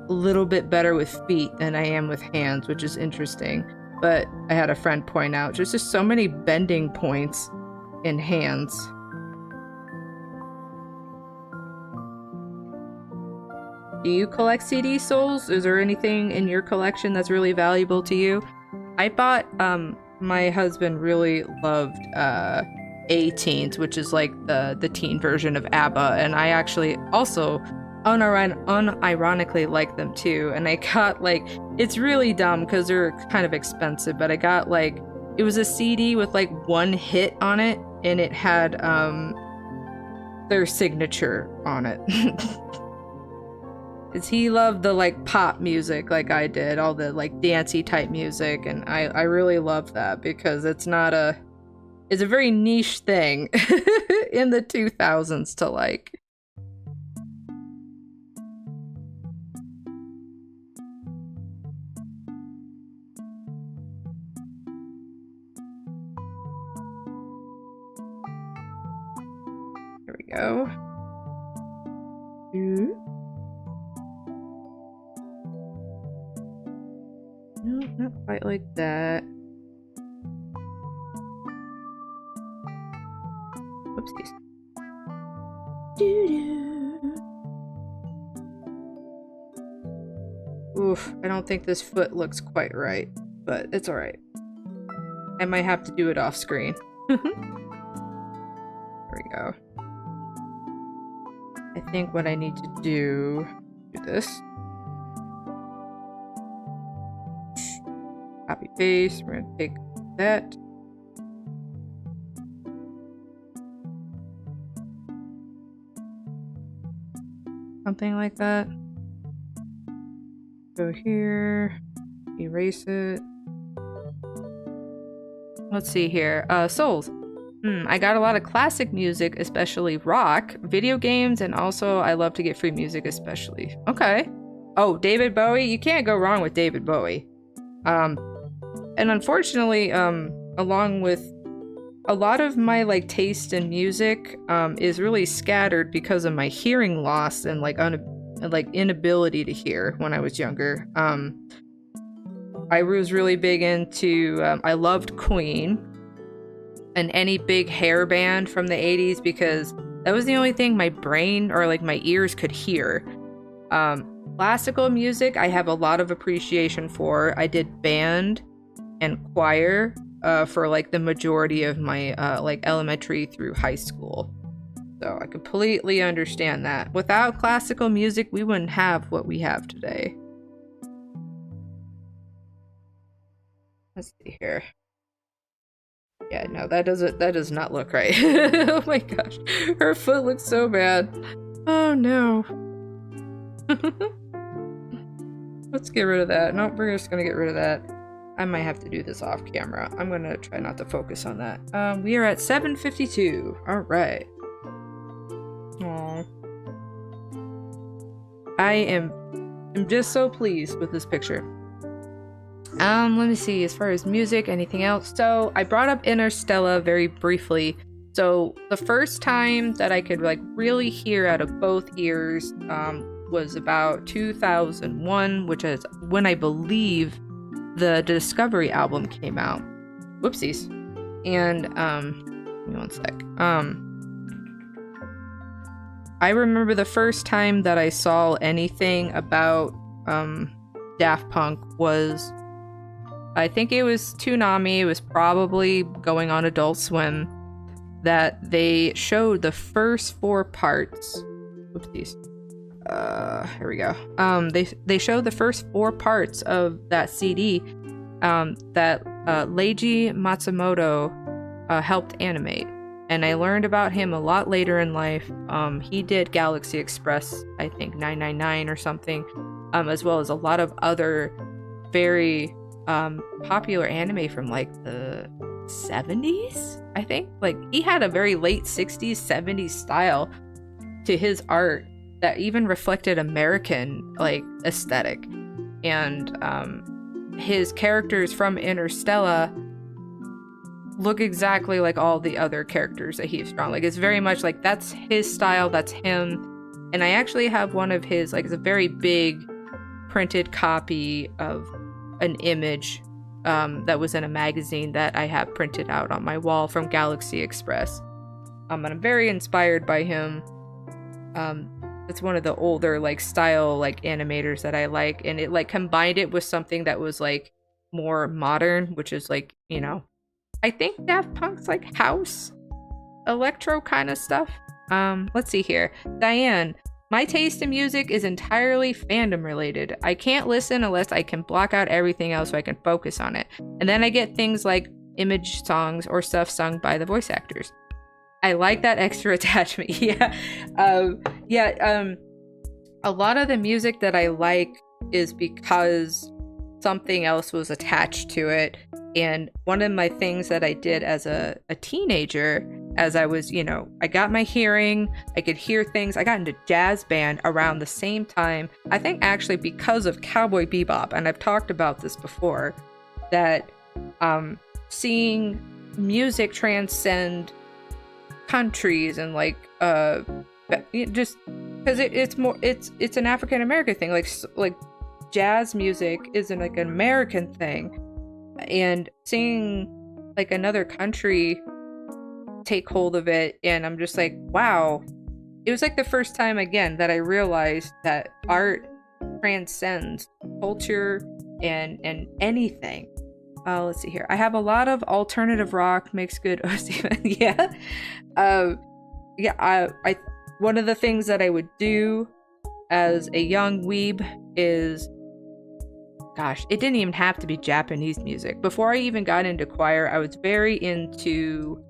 a little bit better with feet than I am with hands, which is interesting. But I had a friend point out there's just so many bending points in hands. Do you collect CD souls? Is there anything in your collection that's really valuable to you? I bought, my husband really loved A-Teens, which is like the teen version of ABBA, and I actually also unironically like them too. And I got like, it's really dumb because they're kind of expensive, but I got like, it was a CD with like one hit on it, and it had their signature on it. Cause he loved the like pop music like I did, all the like dancey type music, and I really love that because it's a very niche thing in the 2000s to like. Here we go. No, not quite like that. Whoopsies. Oof, I don't think this foot looks quite right, but it's alright. I might have to do it off screen. There we go. I think what I need to do this. Copy paste, we're gonna take that. Something like that. Go here, erase it. Let's see here. Souls. I got a lot of classic music, especially rock, video games, and also I love to get free music, especially. Okay. Oh, David Bowie? You can't go wrong with David Bowie. And unfortunately, along with a lot of my like taste in music is really scattered because of my hearing loss and like inability to hear when I was younger. I was really big into I loved Queen and any big hair band from the 80s because that was the only thing my brain or like my ears could hear. Classical music I have a lot of appreciation for. I did band and choir for like the majority of my like elementary through high school. So I completely understand that. Without classical music, we wouldn't have what we have today. Let's see here. Yeah, no, that does not look right. Oh my gosh. Her foot looks so bad. Oh no. Let's get rid of that. Nope, we're just gonna get rid of that. I might have to do this off camera. I'm gonna try not to focus on that. We are at 7:52. Alright. Aww. I am just so pleased with this picture. Let me see, as far as music, anything else? So, I brought up Interstellar very briefly. So, the first time that I could like really hear out of both ears was about 2001, which is when I believe the Discovery album came out. Whoopsies. And, give me one sec. I remember the first time that I saw anything about Daft Punk was, I think it was Toonami. It was probably going on Adult Swim, that they showed the first 4 parts. Oopsies. Here we go. They showed the first 4 parts of that CD that Leiji Matsumoto helped animate. And I learned about him a lot later in life. He did Galaxy Express, I think 999 or something, as well as a lot of other very popular anime from like the 70s, I think. Like, he had a very late 60s, 70s style to his art that even reflected American like aesthetic. And his characters from Interstellar look exactly like all the other characters that he's drawn. Like, it's very much like that's his style, that's him. And I actually have one of his, like, it's a very big printed copy of an image that was in a magazine that I have printed out on my wall from Galaxy Express. And I'm very inspired by him. It's one of the older like style like animators that I like, and it like combined it with something that was like more modern, which is like, you know, I think Daft Punk's like house electro kind of stuff. Let's see here. Diane, my taste in music is entirely fandom related. I can't listen unless I can block out everything else so I can focus on it. And then I get things like image songs or stuff sung by the voice actors. I like that extra attachment. Yeah. A lot of the music that I like is because something else was attached to it. And one of my things that I did as a teenager, as I was, you know, I got my hearing, I could hear things. I got into jazz band around the same time. I think actually because of Cowboy Bebop, and I've talked about this before, that seeing music transcend countries and like just because it's an African American thing, like jazz music isn't like an American thing, and seeing like another country take hold of it, and I'm just like, wow. It was like the first time again that I realized that art transcends culture and anything. Let's see here. I have a lot of alternative rock, makes good. Yeah. I one of the things that I would do as a young weeb is, gosh, it didn't even have to be Japanese music. Before I even got into choir, I was very into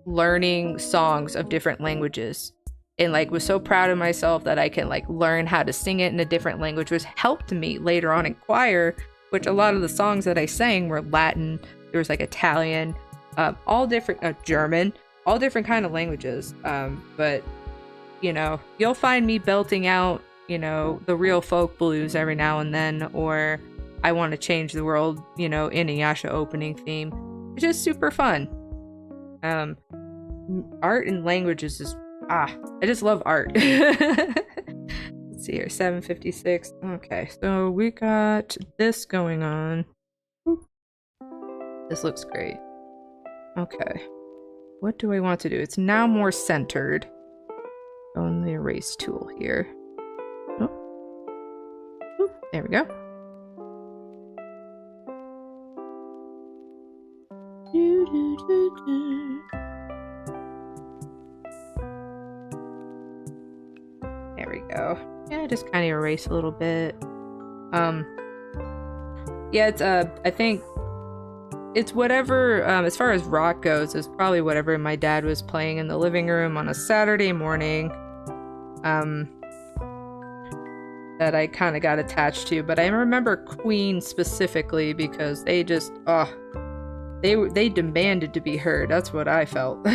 learning songs of different languages, and like was so proud of myself that I can like learn how to sing it in a different language, which helped me later on in choir, which a lot of the songs that I sang were Latin. There was like Italian, all different, German, all different kind of languages. But you know, you'll find me belting out, you know, the real folk blues every now and then, or I Want to Change the World, you know, Inuyasha opening theme. It's just super fun. Art and languages is I just love art. Let's see here, 7:56. Okay, so we got this going on. This looks great. Okay, what do I want to do? It's now more centered. Go on the erase tool here. Oh, there we go. There we go. Yeah, just kind of erase a little bit. Yeah, it's I think it's whatever, as far as rock goes, it's probably whatever my dad was playing in the living room on a Saturday morning, that I kind of got attached to. But I remember Queen specifically because they just, they demanded to be heard. That's what I felt.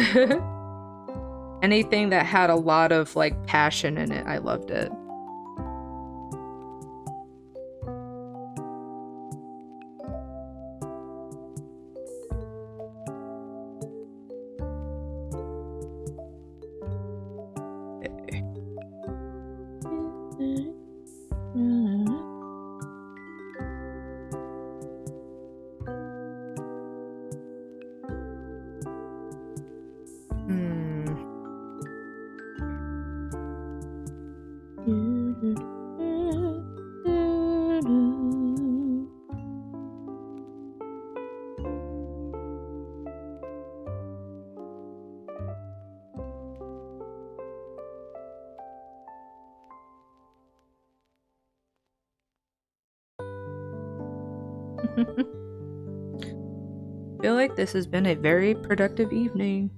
Anything that had a lot of like passion in it, I loved it. Feel like this has been a very productive evening.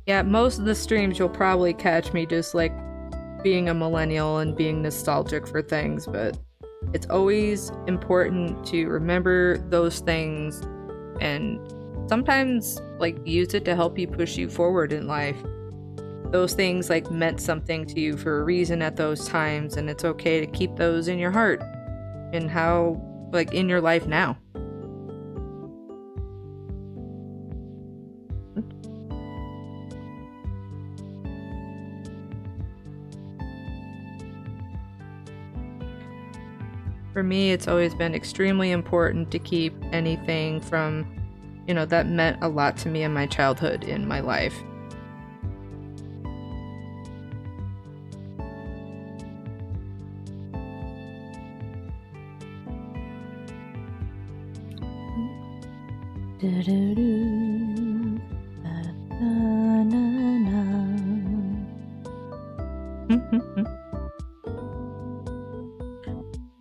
Yeah, most of the streams you'll probably catch me just like being a millennial and being nostalgic for things, but it's always important to remember those things and sometimes like use it to help you push you forward in life. Those things like meant something to you for a reason at those times, and it's okay to keep those in your heart and how like in your life now. For me, it's always been extremely important to keep anything from, you know, that meant a lot to me in my childhood in my life.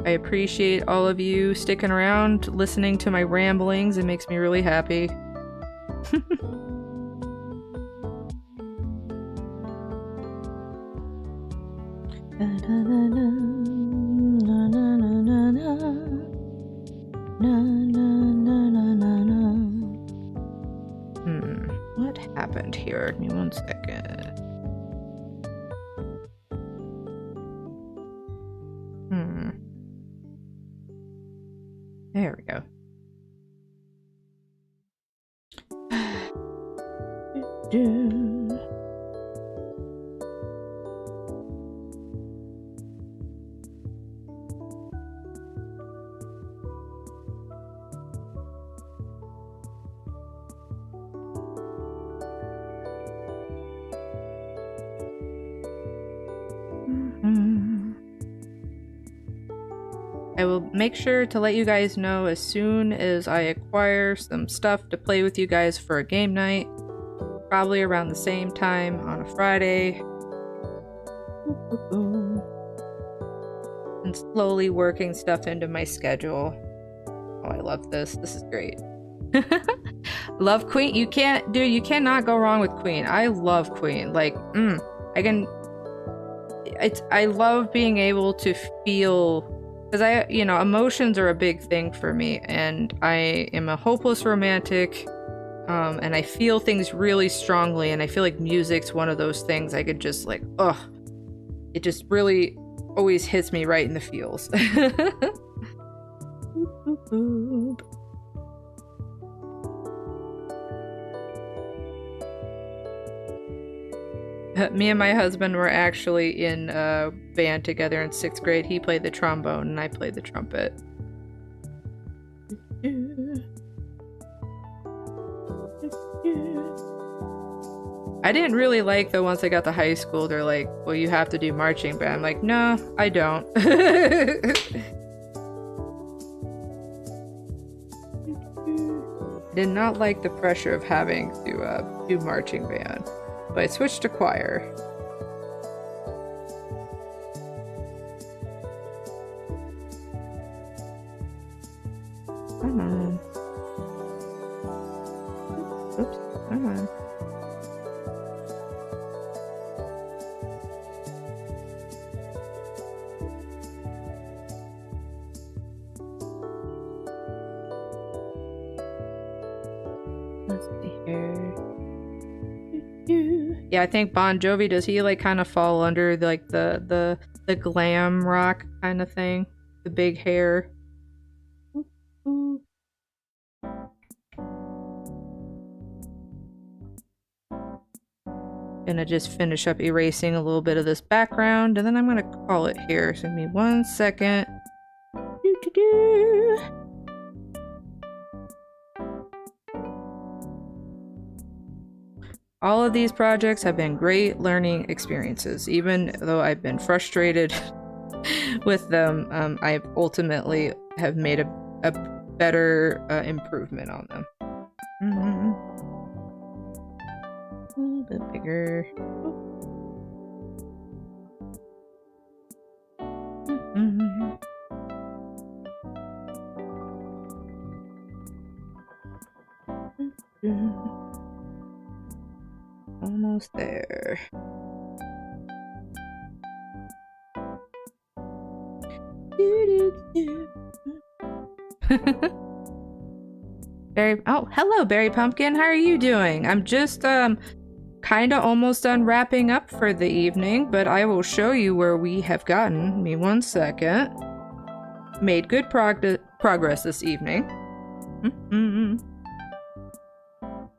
I appreciate all of you sticking around, listening to my ramblings. It makes me really happy. What happened here? Give me 1 second. There we go. I will make sure to let you guys know as soon as I acquire some stuff to play with you guys for a game night. Probably around the same time on a Friday. And slowly working stuff into my schedule. Oh, I love this. This is great. Love Queen. You cannot go wrong with Queen. I love Queen. Like, I love being able to feel, because emotions are a big thing for me, and I am a hopeless romantic, and I feel things really strongly, and I feel like music's one of those things I could just like, it just really always hits me right in the feels. Me and my husband were actually in a band together in 6th grade. He played the trombone and I played the trumpet. I didn't really like, though, once I got to high school, they're like, well, you have to do marching band. I'm like, no, I don't. Did not like the pressure of having to do marching band. But I switched to choir. Come on. Oops, come on. Let's see here. Yeah, I think Bon Jovi, does he like kind of fall under like the glam rock kind of thing? The big hair. Ooh. Gonna just finish up erasing a little bit of this background, and then I'm gonna call it here. So give me 1 second. All of these projects have been great learning experiences. Even though I've been frustrated with them, I ultimately have made a better improvement on them. A little bit bigger. Almost there. Berry, oh, hello, Berry Pumpkin. How are you doing? I'm just kind of almost done wrapping up for the evening, but I will show you where we have gotten. Give me 1 second. Made good progress this evening. Give me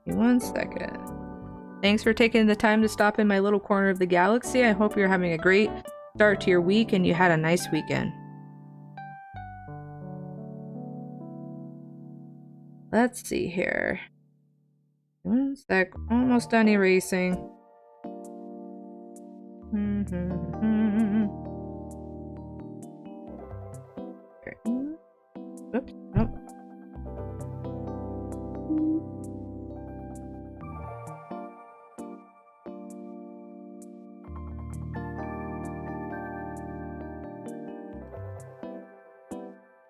1 second. Thanks for taking the time to stop in my little corner of the galaxy. I hope you're having a great start to your week and you had a nice weekend. Let's see here. 1 sec. Almost done erasing. Oops. Nope.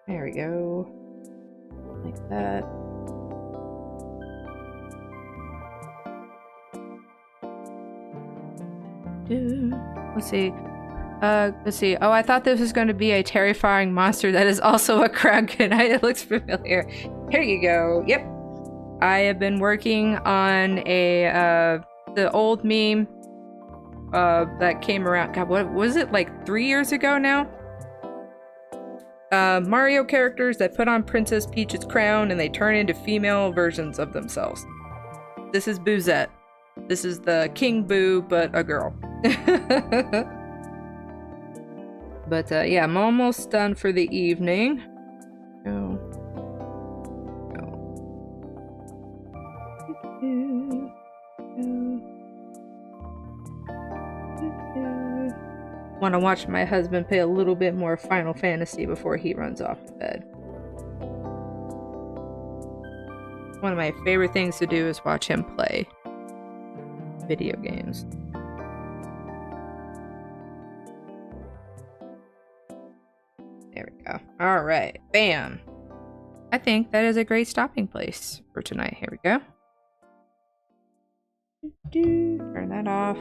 There we go. Like that. Let's see. Let's see. Oh, I thought this was going to be a terrifying monster that is also a kraken. It looks familiar. Here you go. Yep. I have been working on a the old meme that came around. God, what was it, like 3 years ago now? Mario characters that put on Princess Peach's crown and they turn into female versions of themselves. This is Boo-sette. This is the King Boo, but a girl. But yeah, I'm almost done for the evening. Go. Want to watch my husband play a little bit more Final Fantasy before he runs off to bed. One of my favorite things to do is watch him play video games. There we go. All right, bam. I think that is a great stopping place for tonight. Here we go. Turn that off.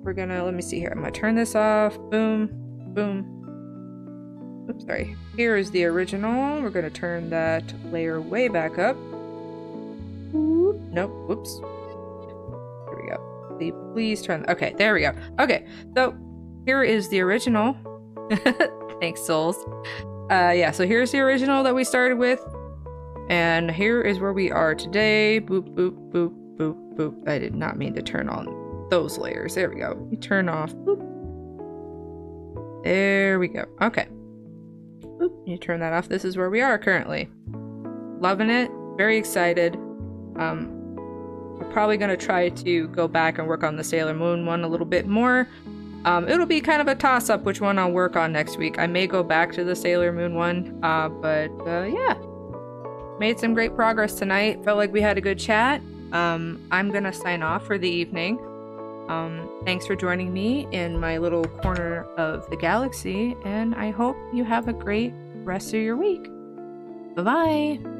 We're gonna, let me see here. I'm gonna turn this off. Boom, boom. Oops, sorry. Here is the original. We're gonna turn that layer way back up. Nope, whoops. Here we go. Please turn, okay, there we go. Okay, so here is the original. Thanks, souls. Yeah, so here's the original that we started with. And here is where we are today. Boop, boop, boop, boop, boop. I did not mean to turn on those layers. There we go. You turn off. Boop. There we go. Okay. Boop. You turn that off. This is where we are currently. Loving it. Very excited. We're probably going to try to go back and work on the Sailor Moon one a little bit more. It'll be kind of a toss-up which one I'll work on next week. I may go back to the Sailor Moon one, but yeah. Made some great progress tonight. Felt like we had a good chat. I'm gonna sign off for the evening. Thanks for joining me in my little corner of the galaxy, and I hope you have a great rest of your week. Bye-bye!